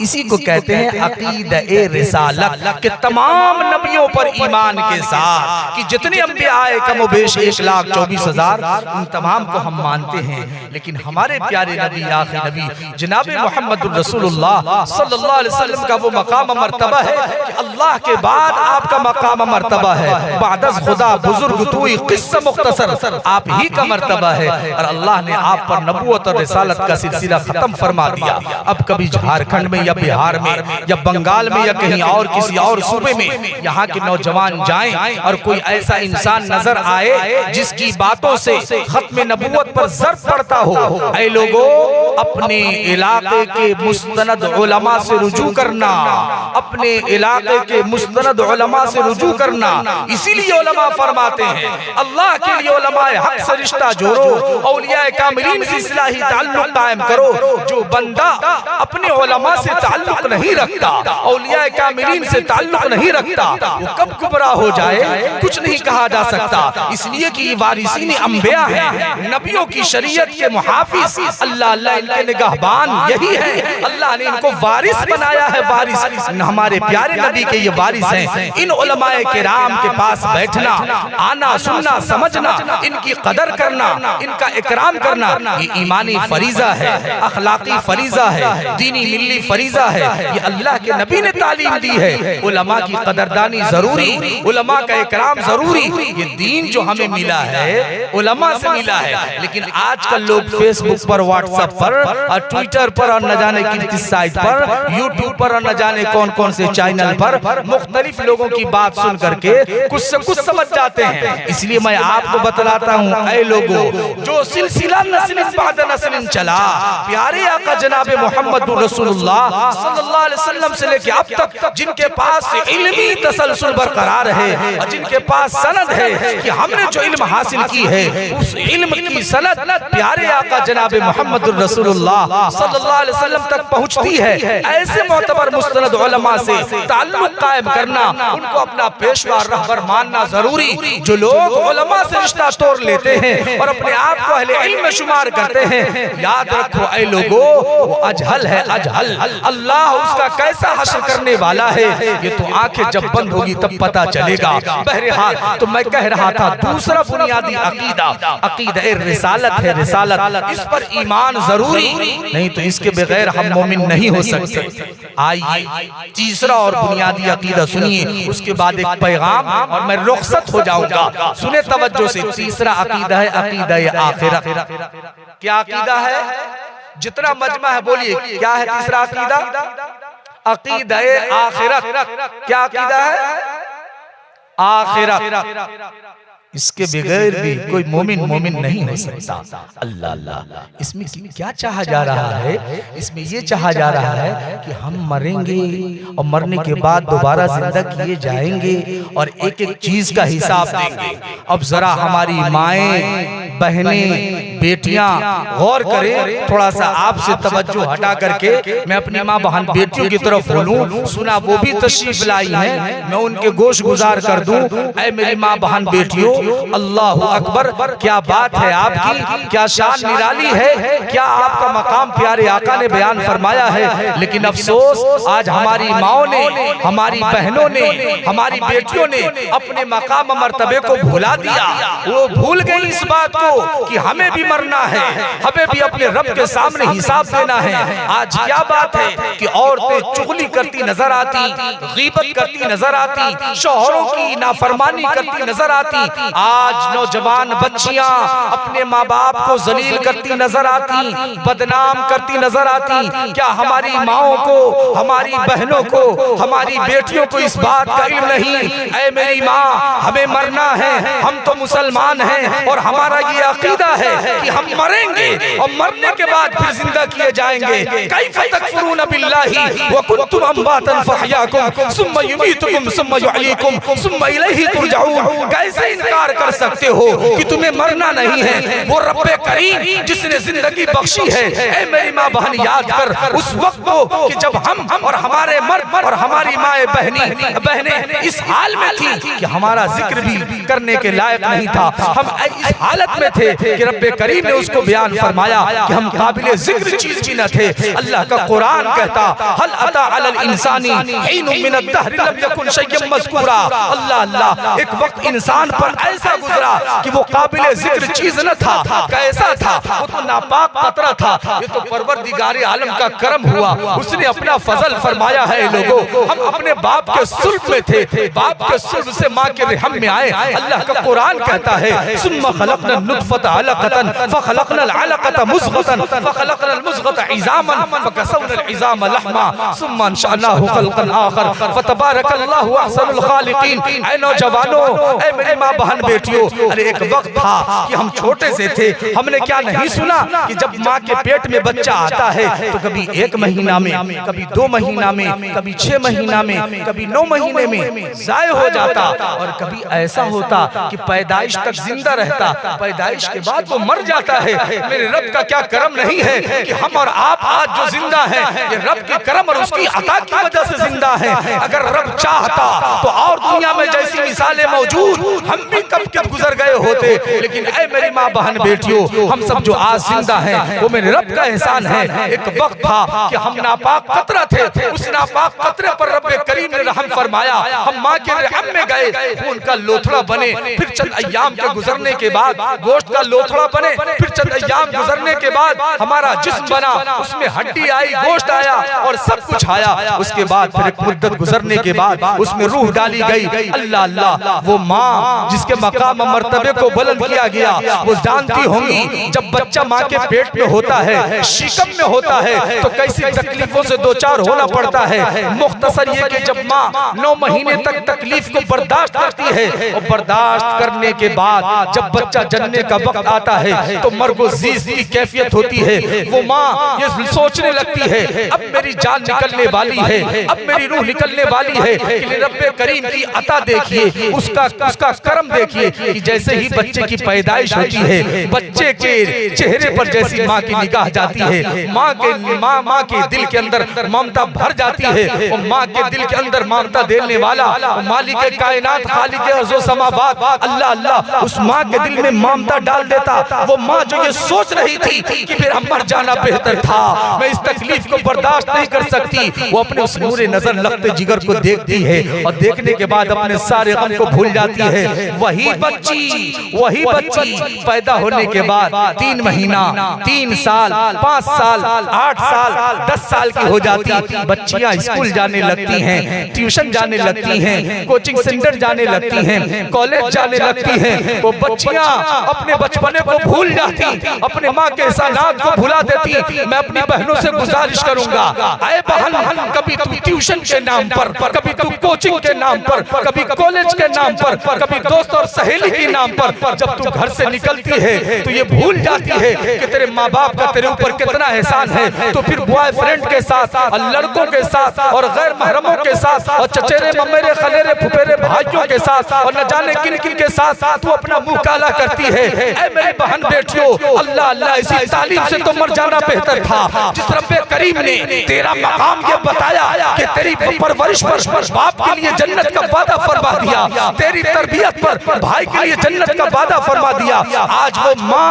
इसी को कहते हैं अकीदे रिसालत के तमाम नबियों पर ईमान के साथ कि जितने अंबिया आए कमोबेश 1,24,000, उन तमाम को हम मानते हैं। लेकिन हमारे प्यारे नबी, आखिरी नबी जनाब मोहम्मद रसूलुल्लाह सल्लल्लाहु अलैहि वसल्लम का वो मकाम मर्तबा है कि अल्लाह के बाद आपका मकाम मर्तबा है। बादस खुदा बुजुर्ग तूई किस्सा मुख्तसर, आप ही का मर्तबा है। और अल्लाह ने आप पर नबूवत और रिसालत का सिलसिला खत्म फरमा दिया। अब कभी झारखंड में या बिहार में या बंगाल में या कहीं और किसी और सूबे में यहाँ के नौजवान जाएं और कोई ऐसा इंसान नजर आए जिसकी बातों से खत्म नबूवत पर ज़र्ब पड़ता हो, ऐ लोगों अपने इलाके के मुस्तनद उलमा से रुजू करना, अपने इलाके के मुस्तनद उलमा से रुजू करना। इसीलिए उलमा फरमाते हैं अल्लाह के लिए उलमाए हक से रिश्ता जोड़ो, औलिया कामिलीन से इस्लाही ताल्लुक कायम करो। जो बंदा अपने उलमा से ताल्लुक नहीं रखता, औलिया कामिलीन से ताल्लुक नहीं रखता, वो कब गुमराह हो जाए कुछ नहीं कहा जा सकता। इसलिए कि ये वारिसीन अंबिया हैं, नबियों की शरीयत के मुहाफिज, अल्लाह अल्लाह इनके निगहबान यही है। अल्लाह ने इनको वारिस बनाया है, वारिस हमारे प्यारे नबी के ये वारिस हैं। इन उलमाए किराम के पास बैठना, आना, सुनना, समझना, इनकी कदर करना, इनका इकराम करना, ये ईमानी फरीजा है, अखलाकी फरीजा है, दीनी मिल्ली फरीजा है। ये अल्लाह के नबी ने तालीम दी है। उलमा की कदरदानी जरूरी, उलमा का इकराम जरूरी। ये दीन जो हमें मिला है उलमा से मिला है। लेकिन आजकल लोग फेसबुक पर, व्हाट्सएप पर और ट्विटर पर और न जाने किस साइट पर, यूट्यूब पर और न जाने कौन कौन से चैनल पर मुख्तलिफ लोगों की बात सुन करके कुछ से कुछ समझ जाते हैं। इसलिए मैं आपको बतलाता हूँ, ऐ लोगों, जो सिलसिला नस्ल बाद नस्ल चला, प्यारे आका जनाबे मोहम्मद रसूलुल्लाह सल्लल्लाहु अलैहि वसल्लम से लेके अब तक जिनके पास इल्मी तसलसल बरकरार है और जिनके पास सनद है कि हमने जो इल्म हासिल की है उस इल्म की सनद प्यारे आका जनाबे मोहम्मद रसूलुल्लाह सल्लल्लाहु अलैहि वसल्लम तक पहुंचती है। ऐसे मोतबर मुस्तनद उलमा से ताल्लुक कायम करना, उनको अपना पेशवा रहबर मानना जरूरी। जो लोग उलमा से रिश्ता तोड़ लेते हैं और अपने आप को अहले इल्म में शुमार करते हैं, याद रखो ऐ लोगों, वो अजहल है, अजहल। अल्लाह उसका कैसा हश्र करने वाला है ये तो आंखें जब बंद होगी तब पता चलेगा। बहरहाल तो मैं कह रहा था, दूसरा बुनियादी अकीदा, अकीदा रिसालत है, रिसालत। इस पर ईमान जरूरी, नहीं तो इसके बगैर हम मोमिन नहीं हो सकते। आइए तीसरा और बुनियादी अकीदा सुनिए, उसके बाद एक पैगाम और मैं रुखसत हो जाऊंगा। सुने तवज्जो से। तीसरा अकीदा है अकीदा आखिरत। क्या अकीदा है? जितना मजमा है बोलिए, क्या है तीसरा अकीदा? अकीदा आखिरत। क्या अकीदा है? आखिरत। इसके बगैर भी कोई मोमिन नहीं हो सकता। अल्लाह अल्लाह, इसमें क्या चाहा जा रहा है? इसमें ये चाहा जा रहा है कि हम मरेंगे और मरने के बाद दोबारा जिंदा किए जाएंगे और एक एक चीज का हिसाब देंगे। अब जरा हमारी माएं, बहनें, बेटियां गौर करें, थोड़ा सा आपसे तवज्जो हटा करके मैं अपनी माँ बहन बेटियों की तरफ बोलूं। सुना वो भी तशरीफ लाई हैं, मैं उनके गोश गुजार कर दूं। ऐ मेरी माँ बहन बेटियों, अल्लाह अकबर, क्या बात है आपकी, क्या शान निराली है, क्या आपका मकाम प्यारे आका ने बयान फरमाया है। लेकिन अफसोस आज हमारी माओ ने, हमारी बहनों ने, हमारी बेटियों ने अपने मकाम मर्तबे को भुला दिया। वो भूल गई इस बात को कि हमें भी मरना है, हमें भी अपने रब के सामने हिसाब देना है। आज क्या बात है कि औरतें चुगली करती नजर आती, गीबत करती नजर आती, शौहरों की नाफरमानी करती नजर आती। आज नौजवान बच्चियां अपने माँ बाप को जलील करती नजर आती, बदनाम करती नजर आती। क्या हमारी माओं को, हमारी बहनों को, हमारी बेटियों को इस बात का इल्म नहीं? ऐ मेरी माँ, हमें मरना है, हम तो मुसलमान हैं और हमारा ये अकीदा है कि हम मरेंगे और मरने के बाद फिर जिंदा किए जाएंगे। कैफ तकफुरून बिल्लाहि व कुंतुम अमवातन फअहयाकुम सुम्मा युमीतुकुम सुम्मा युहयीकुम सुम्मा इलैहि तुरजऊन। कैसे इनकार कर सकते हो कि तुम्हें मरना नहीं है? वो रब्बे करीम जिसने जिंदगी बख्शी है। ऐ मेरी माँ बहन, याद कर उस वक्त को कि जब हम और हमारे मर्द और हमारी माएं बहनें इस हाल में थी कि हमारा जिक्र भी करने के लायक नहीं था। हम इस हालत में थे कि रब्बे करीम ने उसको बयान फरमाया कि हम काबिले जिक्र चीज भी न थे। अल्लाह का कुरान कहता, हल अता अलल इंसानी हिनुम मिनद दहर लम यकुन शय्यन मज़कूरा। अल्लाह अल्लाह, एक वक्त इंसान पर ऐसा गुजरा कि वो काबिले जिक्र चीज न था। कैसा था? वो तो नापाक कतरा था। ये तो परवरदिगार आलम का करम हुआ, उसने अपना फजल फरमाया है। लोगों, हम अपने बाप के सुल्ब में थे, बाप के सुल्ब से माँ के रहम में आए। अल्लाह का कुरान कहता है, सुम्मा खलक़ना नुत्फ़ता अलक़तन फखलकनल अलक़ता मुज़ग़तन फखलकनल मुज़ग़ता इज़ामन फकसवनल इज़ाम लहमा सुम्मा अंशअनाहु खल्क़न आख़र फतबारकल्लाहु अहसनुल ख़ालिक़ीन। ऐ नौजवानों, ऐ मेरी माँ बहन बेटियों, अरे एक वक्त था कि हम छोटे से थे, हमने क्या नहीं सुना कि जब माँ के पेट में बच्चा आता है तो कभी 1 महीना में, कभी 2 महीना में, कभी 6 महीना में, कभी 9 महीने में ज़ाय हो जाता, और कभी ऐसा होता कि पैदाइश तक जिंदा रहता, पैदाइश के बाद वो मर जाता है। मेरे रब का क्या करम नहीं है कि हम और आप आज जो जिंदा हैं, ये रब के करम और उसकी अता की वजह से जिंदा हैं। अगर रब चाहता तो और दुनिया में जैसी मिसालें मौजूद, हम भी कब कब गुजर गए होते। लेकिन ऐ मेरी माँ बहन बेटियों, हम सब जो आज जिंदा हैं वो मेरे रब का एहसान है। एक वक्त था कि हम नापाक कतरा थे, उस नापाक कतरे पर रब करीम ने रहम फरमाया, हम माँ के रहम में गए, खून का लोथड़ा बने, फिर चंद अय्याम के गुजरने के बाद गोश्त का लोथड़ा बने, फिर चंद अय्याम गुजरने के बाद हमारा जिस्म बना, उसमें हड्डी आई, गोश्त आया और सब कुछ आया। उसके बाद फिर एक मुद्दत गुजरने के बाद उसमें रूह डाली गई। अल्लाह अल्लाह, वो माँ जिसके मकाम मर्तबे को बुलंद किया गया, वो जानती होंगी जब बच्चा माँ के पेट में होता है, शिकम में होता है, तो कैसी तकलीफों से दो चार होना पड़ता है। मुख्तसर ये कि जब माँ 9 महीने तक तकलीफ को बर्दाश्त करती है और बर्दाश्त करने के बाद जब बच्चा जन्मने का वक्त आता है तो मरगोजीज की कैफियत होती है। वो माँ ये सोचने लगती है अब मेरी जान निकलने वाली है, अब मेरी रूह निकलने वाली है। कि रब्बे करीम की अता देखिए, उसका करम देखिए कि जैसे ही बच्चे की पैदाइश होती है, बच्चे के चेहरे पर जैसी माँ की निगाह जाती है, माँ के दिल के अंदर ममता भर जाती है। और माँ के दिल के अंदर ममता देने वाला मालिक कायनात खालिक अर्ज़ो समावात अल्लाह अल्लाह उस माँ के दिल में ममता डाल देता। वो माँ जो ये सोच रही थी कि फिर हम मर जाना बेहतर था, मैं इस तकलीफ को बर्दाश्त नहीं कर सकती, वो अपने उस नूरे नजर लगते जिगर को देखती है और देखने के बाद अपने सारे गम को भूल जाती है। वही बच्ची पैदा होने के बाद 3 महीना, 3 साल, 5 साल, 8 साल, 10 साल की हो जाती, बच्चियां स्कूल जाने लगती हैं, ट्यूशन जाने लगती हैं, कोचिंग सेंटर जाने लगती हैं, कॉलेज जाने लगती हैं। वो बच्चियां अपने बचपने को भूल जाती, अपने माँ के एहसानात को भुला देती। मैं अपनी बहनों से गुजारिश करूंगा, आए बहन, कभी तू ट्यूशन के नाम पर, कभी तू कोचिंग के नाम पर, कभी कॉलेज के नाम पर, कभी दोस्त और सहेली के नाम पर जब तू घर से निकलती है तो ये भूल जाती है कि तेरे माँ बाप का तेरे ऊपर कितना एहसान है। तो फिर बॉयफ्रेंड के साथ और लड़कों के साथ और गैर महरमों के साथ और चचेरे ममेरे खलेरे फुफेरे भाइयों के साथ और न जाने किन किन के साथ तू अपना मुंह काला करती है। ऐ मेरी बहन बेटियों, अल्लाह अल्लाह, इसी तालीम से तो मर जाना बेहतर था जिस रब्बे करीम ने तेरा मकाम ये बताया कि तेरी परवरिश पर बाप के लिए जन्नत का वादा फरमा दिया, तेरी तरबियत पर भाई के लिए जन्नत का वादा फरमा दिया। आज वो माँ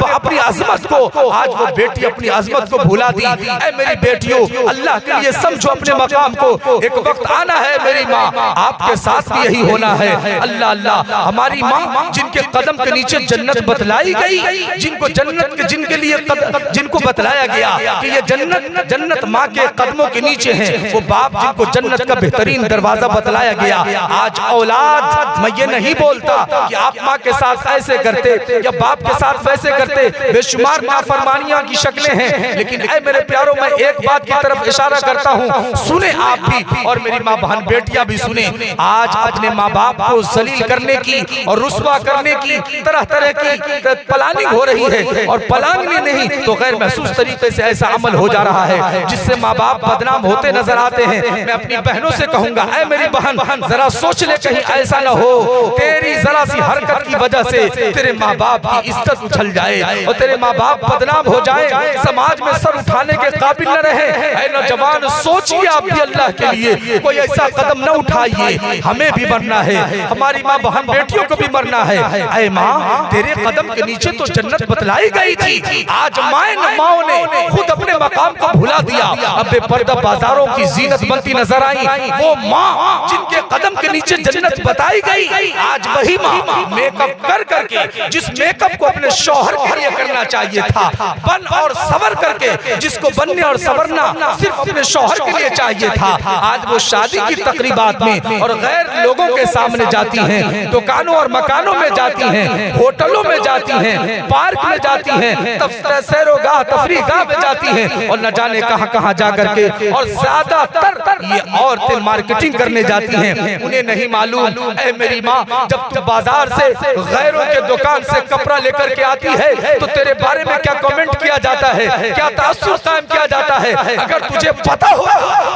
अपनी अजमत को, आज वो बेटी अपनी अजमत को भुला दी। ऐ मेरी बेटियों, अल्लाह के लिए समझो अपने मकाम को, एक वक्त आना है मेरी माँ, आपके साथ भी यही होना है। अल्लाह अल्लाह, हमारी माँ जिनके कदम के नीचे जन्नत बतलाई गई, जिनको जन्नत के जिनके लिए जिनको बतलाया गया कि ये जन्नत माँ के कदमों के नीचे है, वो बाप जिनको जन्नत का बेहतरीन दरवाजा बतलाया गया। आज औलाद, मैं ये नहीं बोलता कि आप माँ के साथ ऐसे करते या बाप के साथ वैसे करते, बेशुमार नाफरमानियां की शक्लें हैं, लेकिन ऐ मेरे प्यारों, मैं एक बात की तरफ इशारा करता हूँ, सुने आप भी और मेरी माँ बहन बेटियां भी सुने। आज अपने माँ बाप को जलील करने की और रुस्वा करने की तरह तरह की प्लानिंग हो रही है, और प्लानिंग नहीं तो गैर महसूस तरीके से ऐसा अमल हो जा रहा है जिससे माँ बाप बदनाम होते नजर आते हैं। मैं अपनी बहनों से कहूंगा, ऐ मेरी बहन, जरा सोच ले कहीं ऐसा न हो तेरी जरा सी हरकत की वजह से तेरे माँ बाप की इज्जत उछल जाए और तेरे माँ बाप बदनाम हो जाए, समाज में सर उठाने के काबिल न रहे। ऐ नौजवान, सोचिए आप भी अल्लाह के लिए कोई ऐसा कदम न उठाइए, हमें भी मरना है, हमारी माँ बहन बेटियों को भी मरना है। ऐ माँ, तेरे कदम के नीचे तो जन्नत बतलाई गई थी, आज माओ ने खुद अपने मकाम को भुला दिया। अब बेपर्दा बाजारों की जीनत बनती नजर आई, वो माँ जिनके कदम के नीचे जन्नत बताई गई, आज वही माँ मेकअप कर करके जिस मेकअप को अपने शौहर के लिए करना चाहिए था, बन और सवर करके जिसको बनने और सवरना सिर्फ अपने शौहर के लिए चाहिए था, आज वो शादी की तकरीबात में और गैर लोगों के सामने जाती हैं, दुकानों और मकानों में जाती हैं, होटलों में जाती हैं, पार्क में जाती हैं, सैरोगाह तफरीगाह में जाती हैं और न जाने कहां कहां जा करके, और ज्यादातर ये औरतें मार्केटिंग करने जाती हैं। उन्हें नहीं मालूम ऐ मेरी माँ, जब तू बाजार से गैरों के दुकान से कपड़ा लेकर के आती है तो तेरे बारे में क्या कमेंट किया जाता है, क्या तासुर कायम किया जाता है। अगर तुझे पता हो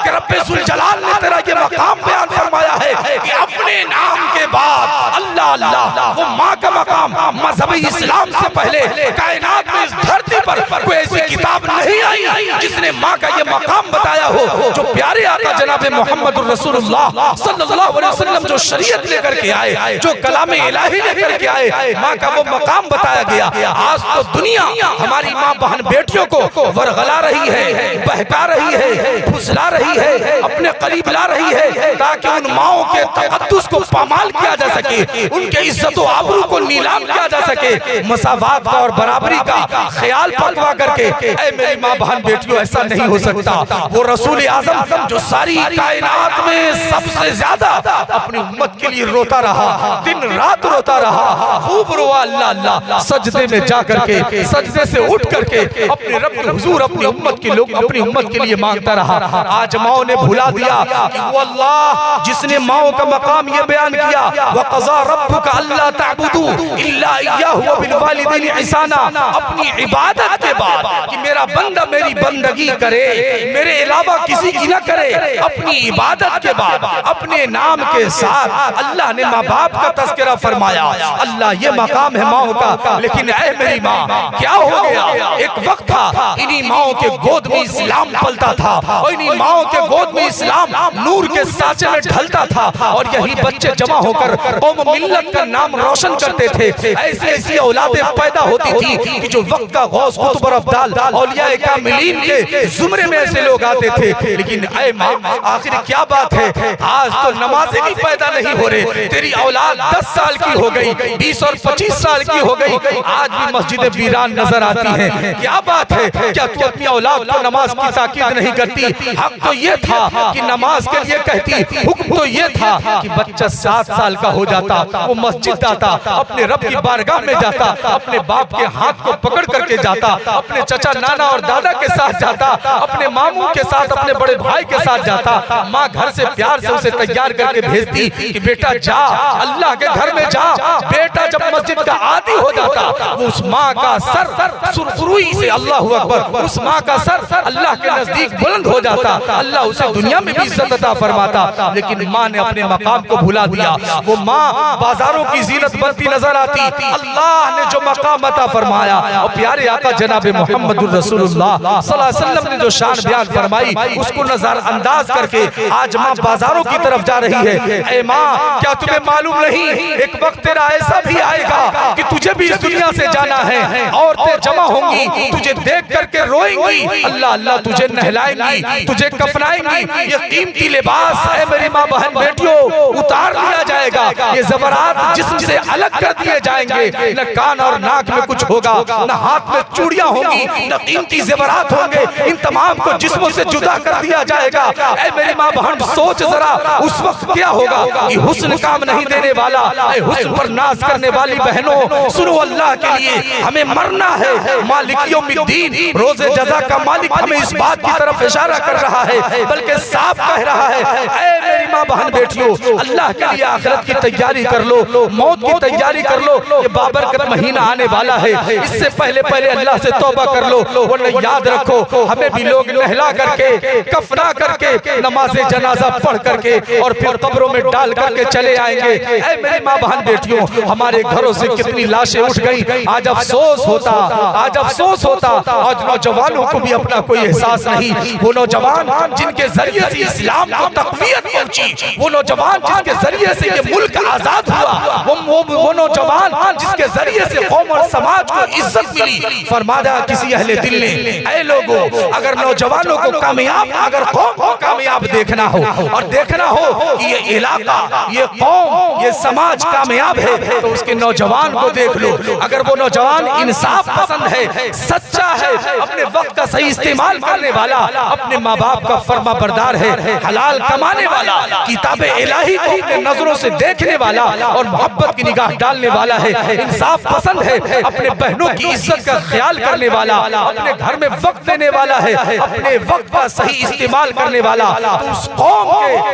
कि रब्बे जुल जलाल ने तेरा ये मकाम बयान फरमाया है कि अपने नाम के बाद अल्लाह अल्लाह, वो माँ का मकाम मजहब इस्लाम से पहले कायनात में इस धरती पर कोई ऐसी किताब नहीं आई जिसने माँ का ये मकाम बताया हो। जो प्यारे आका जनाब मोहम्मद रसूलुल्लाह सल्लल्लाहु अलैहि वसल्लम जो शरीयत लेकर के आए, जो कलाम इलाही लेकर के आए, माँ का वो मकाम बताया गया। आज तो दुनिया हमारी माँ बहन बेटियों को वरगला रही है, बहका रही है, फुसला रही है, अपने करीब ला रही है ताकि उन माओं के तकद्दुस को पामाल किया जा सके, उनके इज्जत और आबरू को नीलाम किया जा सके, मसावात का और बराबरी का ख्याल पकवा करके। ऐ मेरी माँ बहन बेटियों, ऐसा नहीं हो सकता। वो रसूल आज़म जो सारी कायनात में सबसे ज्यादा अपनी उम्मत के लिए रोता रहा, दिन रात रोता रहा, खूब रोआ, अल्लाह अल्लाह, सजदे में जा करके, सजदे से उठ करके अपने रब के हुजूर अपनी उम्मत के लोग अपनी उम्मत के लिए मांगता रहा। आज माओ ने भुला दिया कि वो अल्लाह जिसने माओ का मकाम ये बयान किया, वक़ज़ा रब्बुका अल्ला तअबुदू इल्ला इय्याहु व बिल वालिदैनि इहसाना, अपनी इबादत के बाद कि मेरा बंदा मेरी बंदगी करे, मेरे अलावा किसी की न करे, अपनी इबादत के बाद अपने नाम के साथ अल्लाह ने माँ बाप का तज़किरा फरमाया। अल्लाह ये मकाम है माओ का, लेकिन ऐ मेरी माँ क्या हो गया, एक वक्त था इन्हीं माओ के गोद में इस्लाम पलता था और इन्हीं माओ के गोद में इस्लाम नूर के साँचे में ढलता था और यही बच्चे जमा होकर कौम मिल्लत का नाम रोशन करते थे। ऐसी ऐसी औलादें पैदा होती थी कि जो वक्त का गौस कुतुब और अब्दाल औलिया कामिलीन के जुमरे में ऐसे लोग आते थे। लेकिन ऐ माँ, आखिर क्या बात है, आज तो नमाज़ें भी पैदा नहीं हो रहे, तेरी औलाद 10 साल की हो गई, 20 और 25 साल की हो गई, आज भी मस्जिदें वीरान नजर आती हैं। क्या बात है, क्या तू अपनी औलाद को नमाज की ताकीद नहीं करती? हक तो ये था कि नमाज के लिए कहती, हुक्म तो ये था कि बच्चा 7 साल का हो जाता, वो मस्जिद आता, अपने रब की बारगाह में जाता, अपने बाप के हाथ को पकड़ करके जाता, अपने चचा नाना और दादा के साथ जाता, अपने मामू के साथ, अपने बड़े भाई के साथ जाता। माँ घर से प्यार से उसे तैयार करके भेजती कि बेटा जा, अल्लाह के घर में जा। बेटा जब मस्जिद का आदी हो जाता, वो उस माँ का सर सुरसुरुई से अल्लाह अकबर, उस माँ का सर अल्लाह के नजदीक बुलंद हो जाता, अल्लाह उसे दुनिया में भी इज्जत अता फरमाता। लेकिन माँ ने अपने मकाम को भुला दिया। वो माँ बाजारों की जीनत बनती नजर आती, अल्लाह ने जो मकाम अता फरमाया और प्यारे आका जनाब मोहम्मद रसूलुल्लाह सल्लल्लाहु अलैहि वसल्लम ने जो शान बयान फरमाई, उसको नजरअंदाज करके आज माँ बाजारों की तरफ जा रही है। ऐ माँ, क्या तुम्हें मालूम नहीं, एक वक्त तेरा ऐसा भी आएगा कि तुझे भी इस दुनिया से जाना है, औरतें जमा होंगी, तुझे देख करके रोएंगी, अल्लाह अल्लाह तुझे नहलाएंगी, तुझे कफनाएंगी, ये कीमती लिबास है मेरी माँ बहन बेटियों उतार लिया जाएगा, ये ज़वरात जिस्म से अलग कर दिए जाएंगे, न कान और नाक में कुछ होगा, न हाथ में चूड़ियां होंगी, न कीमती ज़ेवरात होंगे, इन तमाम को जिस्मों से जुदा कर दिया जाएगा। ऐ मेरी माँ बहन सोच जरा उस वक्त क्या होगा कि हुस्न काम नहीं देने वाला, हुस्न पर नाज करने वाली बहनों सुनो, अल्लाह के लिए हमें मरना है। मालिक यौमिद्दीन रोज़े जज़ा का मालिक हमें इस बात की तरफ इशारा कर रहा है, बल्कि साफ कह रहा है, ऐ मेरी माँ बहन बेटियों अल्लाह के लिए आखिरत की तैयारी कर लो, मौत की तैयारी कर लो। ये बाबरकत महीना आने वाला है, इससे पहले पहले अल्लाह से तौबा कर लो, वरना याद रखो हमें भी लोग नहला करके, कफना करके, नमाज़े जनाजा पढ़ करके और फिर कब्रों में डाल करके चले आएंगे। ऐ मेरी माँ बहन बेटियों, हमारे घरों से कितनी लाश लाशें उठ गई। आज अफसोस होता, आज अफसोस होता, आज नौजवानों को भी अपना कोई एहसास नहीं। वो नौजवान जिनके जरिए से इस्लाम को तक़वियत पहुंची, वो नौजवान जिसके जरिए से ये मुल्क आजाद हुआ, वो नौजवान जिसके जरिए से कौम और समाज को इज्जत मिली। फरमाया किसी अहले दिल ने, ऐ लोगों, अगर नौजवानों को कामयाब, अगर कौम को कामयाब देखना हो और देखना हो कि ये इलाका, ये कौम, ये समाज कामयाब है, तो उसके नौजवान को देख लो। अगर वो नौजवान इंसाफ पसंद है, सच्चा है, अपने वक्त का सही इस्तेमाल करने वाला, अपने माँ बाप का फर्मा बरदार है, हलाल कमाने वाला, किताब इलाही को अपने नजरों से देखने वाला और मोहब्बत की निगाह डालने वाला है, इंसाफ पसंद है, अपने बहनों की इज्जत का ख्याल करने वाला, अपने घर में वक्त देने वाला है, अपने वक्त का सही इस्तेमाल करने वाला, तो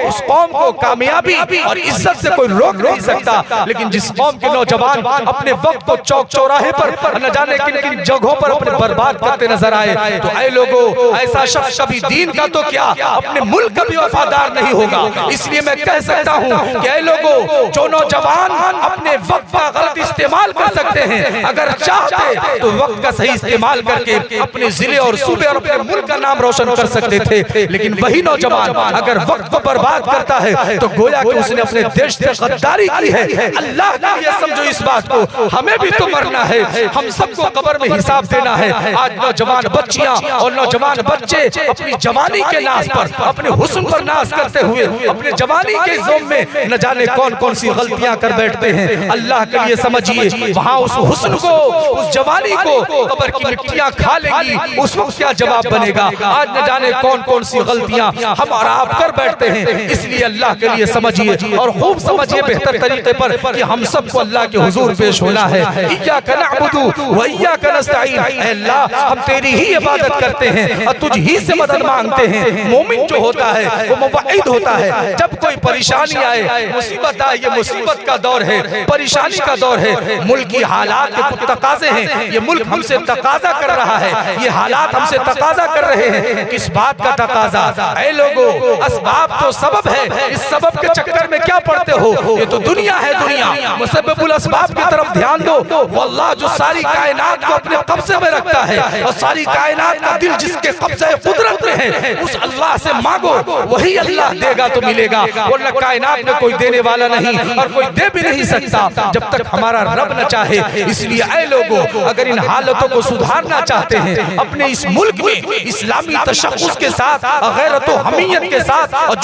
उस कौम को कामयाबी और इज्जत से कोई रोक नहीं सकता। लेकिन जिस कौम के नौजवान अपने वक्त को चौक चौराहे पर न जाने किन किन जगहों पर अपने बर्बाद करते नजर आए, तो ऐ लोगों, ऐसा शख्स कभी दीन का तो क्या, अपने मुल्क का भी वफादार नहीं होगा। इसलिए मैं कह सकता हूँ कि ऐ लोगों, जो नौजवान अपने वक्त का गलत इस्तेमाल कर सकते हैं, अगर चाहते तो वक्त का सही इस्तेमाल करके अपने जिले और सूबे और अपने मुल्क का नाम रोशन कर सकते थे। लेकिन वही नौजवान अगर वक्त को बर्बाद करता है तो गोया कि उसने अपने देश से गद्दारी की है। अल्लाह के लिए समझो इस बात को, हमें भी तो मरना है, हम सबको कब्र में हिसाब देना है। आज नौजवान बच्चियां और नौजवान बच्चे अपनी जवानी के नाज पर, अपने हुस्न पर नाज करते हुए अपने जवानी के जोम में न जाने कौन कौन सी गलतियां कर बैठते हैं। अल्लाह के लिए समझिए, वहाँ उस हुस्न को, उस जवानी को कब्र की मिट्टियां खा लेगी, उस वक्त क्या जवाब बनेगा। आज न जाने कौन कौन सी गलतियां हम और आप कर बैठते हैं। इसलिए अल्लाह के लिए समझिए और खूब समझिए बेहतर तरीके पर कि हम सबको अल्लाह के हुजूर पेश होना है। इय्याका नअबुदु व इय्याका नस्तईन, अल्लाह हम तेरी ही इबादत करते हैं और तुझ ही से मदद मांगते हैं। मोमिन जो होता है वो मुवहिद होता है। जब कोई परेशानी आए, मुसीबत आए, ये मुसीबत का दौर है, परेशानी का दौर है, मुल्क की हालात के कुछ तकाजे हैं, ये मुल्क हमसे तकाजा कर रहा है, ये हालात हमसे तकाजा कर रहे हैं। किस बात का तकाजा? ऐ लोगों, असबाब तो सबब है, इस सबब के चक्कर में क्या पड़ते हो? ये तो दुनिया है, दुनिया। मुसब्बिबुल असबाब की तरफ ध्यान दो। वल्लाह जो सारी कायनात को अपने कब्जे में रखता है और सारी कायनात का दिल जिसके कब्जे कुदरत में है, उस अल्लाह से मांगो, वही अल्लाह देगा तो मिलेगा, वरना कायनात में कोई देने वाला नहीं और कोई दे भी नहीं सकता जब तक हमारा रब न चाहे। इसलिए ऐ लोगों, अगर इन हालतों को सुधारना चाहते हैं, अपने इस मुल्क में इस्लामी तशख्खुस के साथ, गैरत व हमीयत के साथ और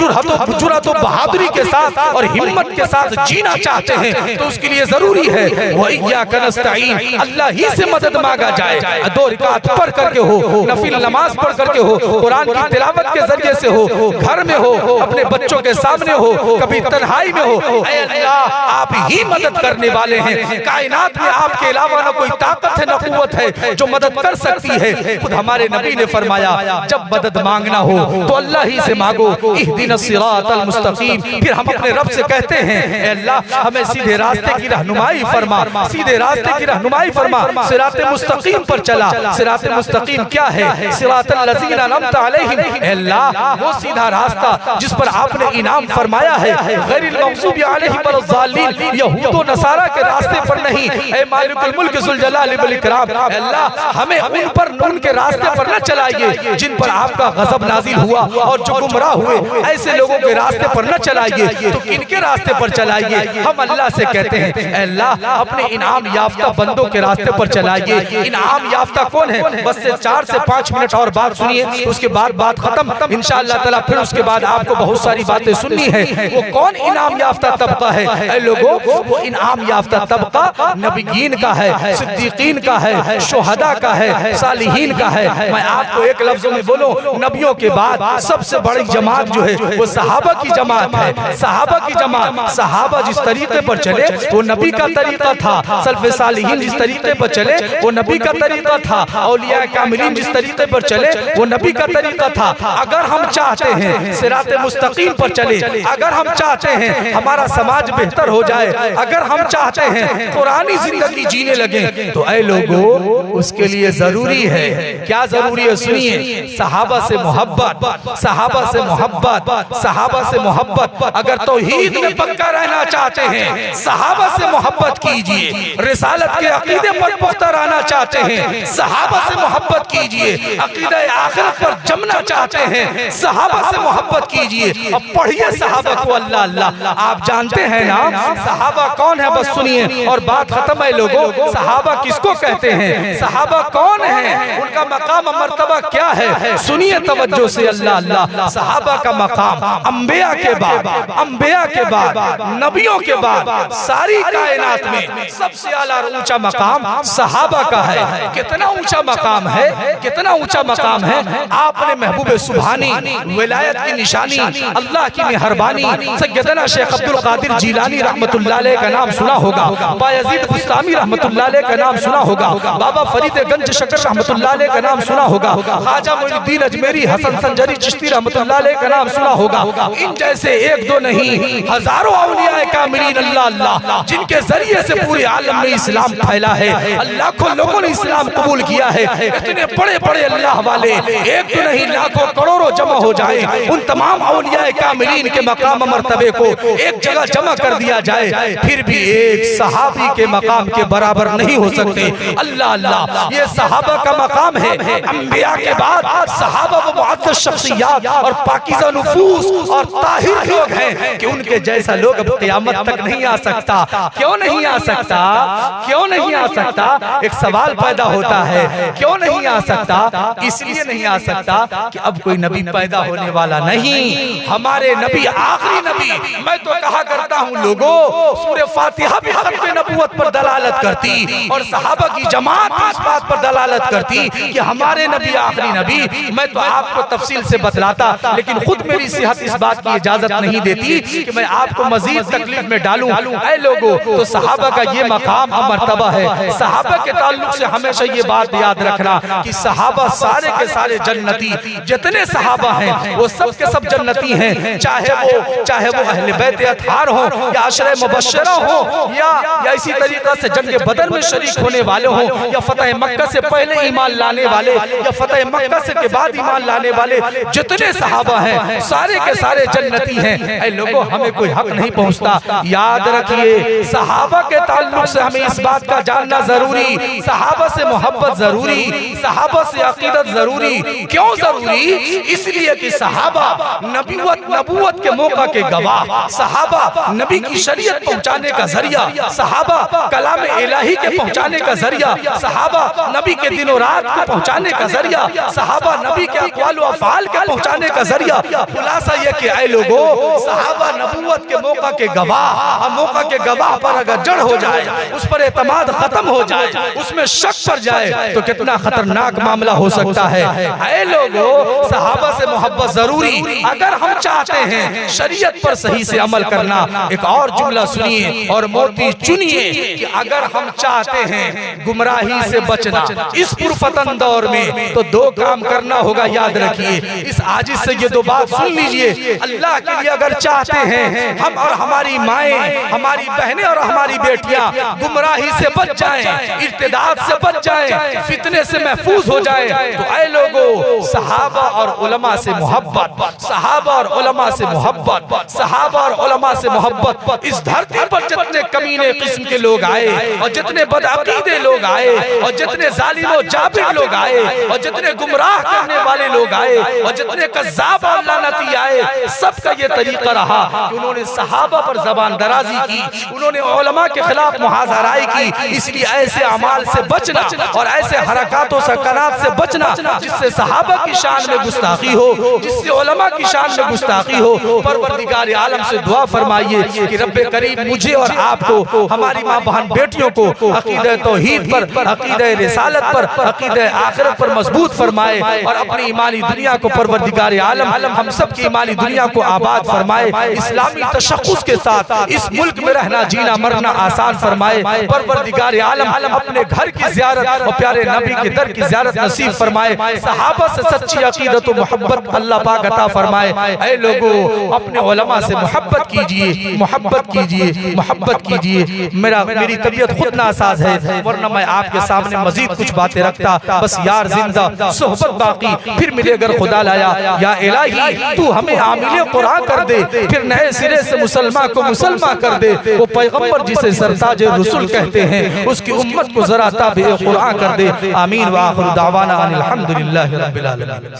जुर्रत व बहादुरी के साथ और हिम्मत के साथ जीना चाहते हैं, तो उसके लिए जरूरी है व इय्याका नस्तईन, अल्लाह ही से मदद मांगा जाए। 2 रकात पढ़ करके हो, नफिल नमाज पढ़ करके हो, कुरान की तिलावत के जरिए से हो, घर में हो, अपने बच्चों के सामने हो, कभी तन्हाई में हो, ऐ अल्लाह आप ही मदद करने वाले हैं। कायनात में आपके अलावा न कोई ताकत है, न कुव्वत है जो मदद कर सकती है। खुद हमारे नबी ने फरमाया, जब मदद मांगना हो तो अल्लाह ही से मांगो, इहदिनस सिरातल मुस्तकीम। फिर हम अपने रब से कहते हैं, ऐ अल्लाह हमें सीधे रास्ते की रहनुमाई फरमा, सीधे रास्ते की रहनुमाई फरमा, सिराते मुस्तकीम पर चला। सिराते मुस्तकीम क्या है? सिरातल लज़ीना अनअमता अलैहिम, ऐ अल्लाह वो सीधा रास्ता जिस पर आपने इनाम फरमाया है, गैरिल मग़ज़ूबि अलैहिम वलज़ालिन, यहूद व नसारा के रास्ते पर नहीं। ऐ मालिकुल मुल्क ज़ुल जलाल वल इकराम, अल्लाह हमें उन पर, उनके रास्ते पर न चलाइए जिन पर आपका गजब नाजिल हुआ और जो गुमराह हुए, ऐसे लोगों के रास्ते पर न चलाइए, तो किनके रास्ते पर चलाइए? हम अल्लाह से कहते हैं, अल्लाह अपने इनाम याफ्ता बंदों के रास्ते पर चलाइए। इनाम याफ्ता कौन है? बस से 4 से 5 मिनट और बात सुनिए, उसके बाद बात खत्म इंशाअल्लाह ताला। फिर उसके बाद आपको बहुत सारी बातें सुननी है। वो कौन इनाम याफ्ता तबका है? ऐ लोगों, वो इनाम याफ्ता तबका नबीयीन का है, सिद्दीकीन का है, शुहदा का है, सालिहीन का है। मैं आपको एक लफ्जों में बोलूं, नबियों के बाद सबसे बड़ी जमात जो है वो सहाबा की जमात है। सहाबा की जमात, सहाबा जिस तरीके पर चले वो नबी का तरीका था। सल्फ़े सालिहीन जिस तरीके पर चले वो नबी का तरीका था। औलिया कामिलीन जिस तरीके पर चले वो नबी का तरीका था। अगर हम चाहते हैं सिराते मुस्तकीम पर चले, अगर हम चाहते हैं हमारा समाज बेहतर हो जाए, अगर हम चाहते हैं हैं, कुरानी जिंदगी जीने लगे, तो ऐ लोगों उसके लिए जरूरी है, क्या जरूरी है सुनिए, सहाबा से मोहब्बत, सहाबा से मोहब्बत, सहाबा से मोहब्बत। अगर तौहीद में पक्का रहना चाहते हैं सहाबा से मोहब्बत कीजिए, रिसालत के अकीदे पर पुख्ता रहना चाहते हैं सहाबा से मोहब्बत कीजिए, अकीदा आखिरत पर जमना चाहते हैं सहाबा से मोहब्बत कीजिए। अब पढ़िए सहाबा को, अल्लाह अल्लाह। आप जानते हैं ना सहाबा कौन है, बस सुनिए और बात खत्म है लोगों। सहाबा किसको कहते हैं, सहाबा कौन है, उनका मकाम मर्तबा क्या है, सुनिए तवज्जो से, अल्लाह अल्लाह। सहाबा का मकाम अंबिया के बाद, अंबिया के बाद, नबियों के बाद सारी कायनात में सबसे आला और ऊंचा मकाम सहाबा का है। कितना ऊंचा मकाम है, कितना ऊंचा मकाम है। आपने महबूब सुभानी, विलायत की निशानी, अल्लाह की मेहरबानी, सैयदना शेख अब्दुल कादिर जिलानी रहमतुल्लाह अलैह का नाम सुना होगा, बायजीद बुस्तामी रहमतुल्लाह अलैह का नाम सुना होगा, बाबा फरीद गंज शकर रहमतुल्लाह अलैह का नाम सुना होगा, ख्वाजा मोइनुद्दीन अजमेरी, हसन संजरी चिश्ती रहमतुल्लाह अलैह का नाम सुना होगा। इन जैसे एक दो नहीं हजारों औलिया कामिलीन अल्लाह अल्लाह जिनके जरिए से पूरे आलम में इस्लाम फैला है, लाखों लोगों ने इस्लाम कबूल किया है। इतने बड़े बड़े अल्लाह वाले एक तो नहीं लाखों करोड़ों जमा हो जाए, उन तमाम औलिया कामिलीन के मकाम मर्तबे को एक जगह जमा कर दिया जाए, फिर भी एक सहाबी के मकाम के बराबर नहीं हो सकते। अल्लाह अल्लाह, ये सहाबा का मकाम है। अंबिया के बाद सहाबा वो मुअज़्ज़ज़ शख्सियत और पाकीज़ा नुफूस और ताहिर लोग हैं कि उनके जैसा लोग अब क़यामत तक नहीं आ सकता। क्यों नहीं आ सकता, क्यों नहीं आ सकता? एक सवाल पैदा होता है, क्यों नहीं आ सकता? इसलिए नहीं आ सकता कि अब कोई नबी पैदा होने वाला नहीं। हमारे नबी आखिरी नबी, मैं तो कहा करता हूँ लोगों, सूरह फातिहा भी खत्म नबूवत पर दलालत करती और सहाबा की जमात इस बात पर दलालत करती कि हमारे नबी आखिरी नबी। मैं तो आपको तफसील से बतलाता, लेकिन खुद मेरी सेहत इस बात की इजाजत नहीं देती कि मैं आपको मजीद तकलीफ में डालूं। ऐ लोगों, तो सहाबा का ये मकाम मर्तबा है। सहाबा के ताल्लुक से हमेशा ये बात याद रखना कि सहाबा सारे के सारे जन्नती, जितने सहाबा हैं वो सब के सब जन्नती हैं, चाहे वो अहले बैत अतहार हो या अशरे मुबश्शरा हो या इसी तरीका से जंग बदर में शरीक होने वाले हो या फतह मक्का से पहले ईमान लाने वाले या फतह मक्का से के बाद ईमान लाने वाले, जितने सहाबा हैं सारे के सारे जन्नती हैं। ऐ लोगों, हमें कोई हक नहीं पहुंचता। याद रखिए सहाबा के ताल्लुक से हमें इस बात का जानना जरूरी, सहाबा से मोहब्बत जरूरी, सहाबा से अकीदत जरूरी। क्यों जरूरी? इसलिए कि सहाबा नबूवत के मौका के गवाह, सहाबा नबी की शरीयत पहुंचाने का जरिया, सहाबा कलाम इलाही के पहुंचाने का जरिया, सहाबा नबी के दिनों रात को पहुंचाने का जरिया, सहाबा नबी के अक़वाल व अफ़आल के पहुंचाने का जरिया। खुलासा ये कि ऐ लोगों, सहाबा नबूवत के मौका के गवाह, मौका के गवाह पर अगर जड़ हो जाए, उस पर एतमाद खत्म हो जाए, उसमें शक पड़ जाए, तो कितना खतरनाक मामला हो सकता है। ऐ लोगों, सहाबा से मोहब्बत जरूरी अगर हम चाहते हैं शरीयत पर सही से अमल करना। एक और जुमला सुनिए और मोती चुनिए कि अगर हम चाहते हैं गुमराही से बचना इस पुरफतन दौर में, तो दो काम करना होगा। याद रखिए, इस आजिज से ये दो बात सुन लीजिए। अल्लाह के लिए अगर चाहते हैं हम और हमारी माएं, हमारी बहनें और हमारी बेटियां गुमराही से बच जाएं, इर्तिदाद से बच जाएं, फितने से महफूज हो जाएं, तो ऐ लोगों, सहाबा और उलमा से मोहब्बत, सहाबा और उलमा से मोहब्बत, सहाबा और उलमा से मोहब्बत। इस धरती पर जितने कमीने किस्म के लोग आए और जितने बदअकीदे लोग आए और जितने जालिम और जाबिर लोग आए और जितने गुमराह करने वाले लोग आए और जितने कज़्ज़ाब और लानती आए, सबका ये तरीका रहा कि उन्होंने सहाबा पर ज़बान दराजी की, उन्होंने उलमा के खिलाफ मुहाज़राई की। इसलिए ऐसे अमाल से बचना और ऐसे हरकातों सकनात से बचना जिससे सहाबा की शान में गुस्ताखी हो, जिससे उलमा की शान में गुस्ताखी हो। परवरदिगार आलम से दुआ फरमाइए कि रब्बे करीम मुझे और आपको, हमारी माँ बहन बेटियों को अकीदे तौहीद पर, अकीदे रिसालत पर, अकीदे आखिरत पर मजबूत फरमाए और अपनी ईमानी दुनिया को परवरदिगार आलम हम सब की ईमानी दुनिया को आबाद फरमाए। इस्लामी तशख्खुस के साथ इस मुल्क में रहना जीना मरना आसान फरमाए। परवरदिगार आलम अपने घर की ज़ियारत और प्यारे नबी के दर की ज़ियारत नसीब फरमाए। सहाबा से सच्ची अकीदत और मोहब्बत अल्लाह पाक अता फरमाए। ऐ लोगों, अपने उलमा से मोहब्बत कीजिए, मोहब्बत कीजिए, मोहब्बत कीजिए। मेरी तबीयत खुद नासाज है, वरना मैं आपके सामने मजीद कुछ बातें रखता। बस यार जिंदा सोहबत बाकी, फिर मिले अगर खुदा लाया। या इलाही तू हमें आमिले कुरान कर दे, फिर नए सिरे से मुसलमान को मुसलमान कर दे। वो पैगंबर जिसे सरताज रसूल कहते हैं, उसकी उम्मत को जरा ताबे कुरान कर दे। आमीन व आखिर दावाना अनिल हम्दुलिल्लाहि रब्बिल आलमीन।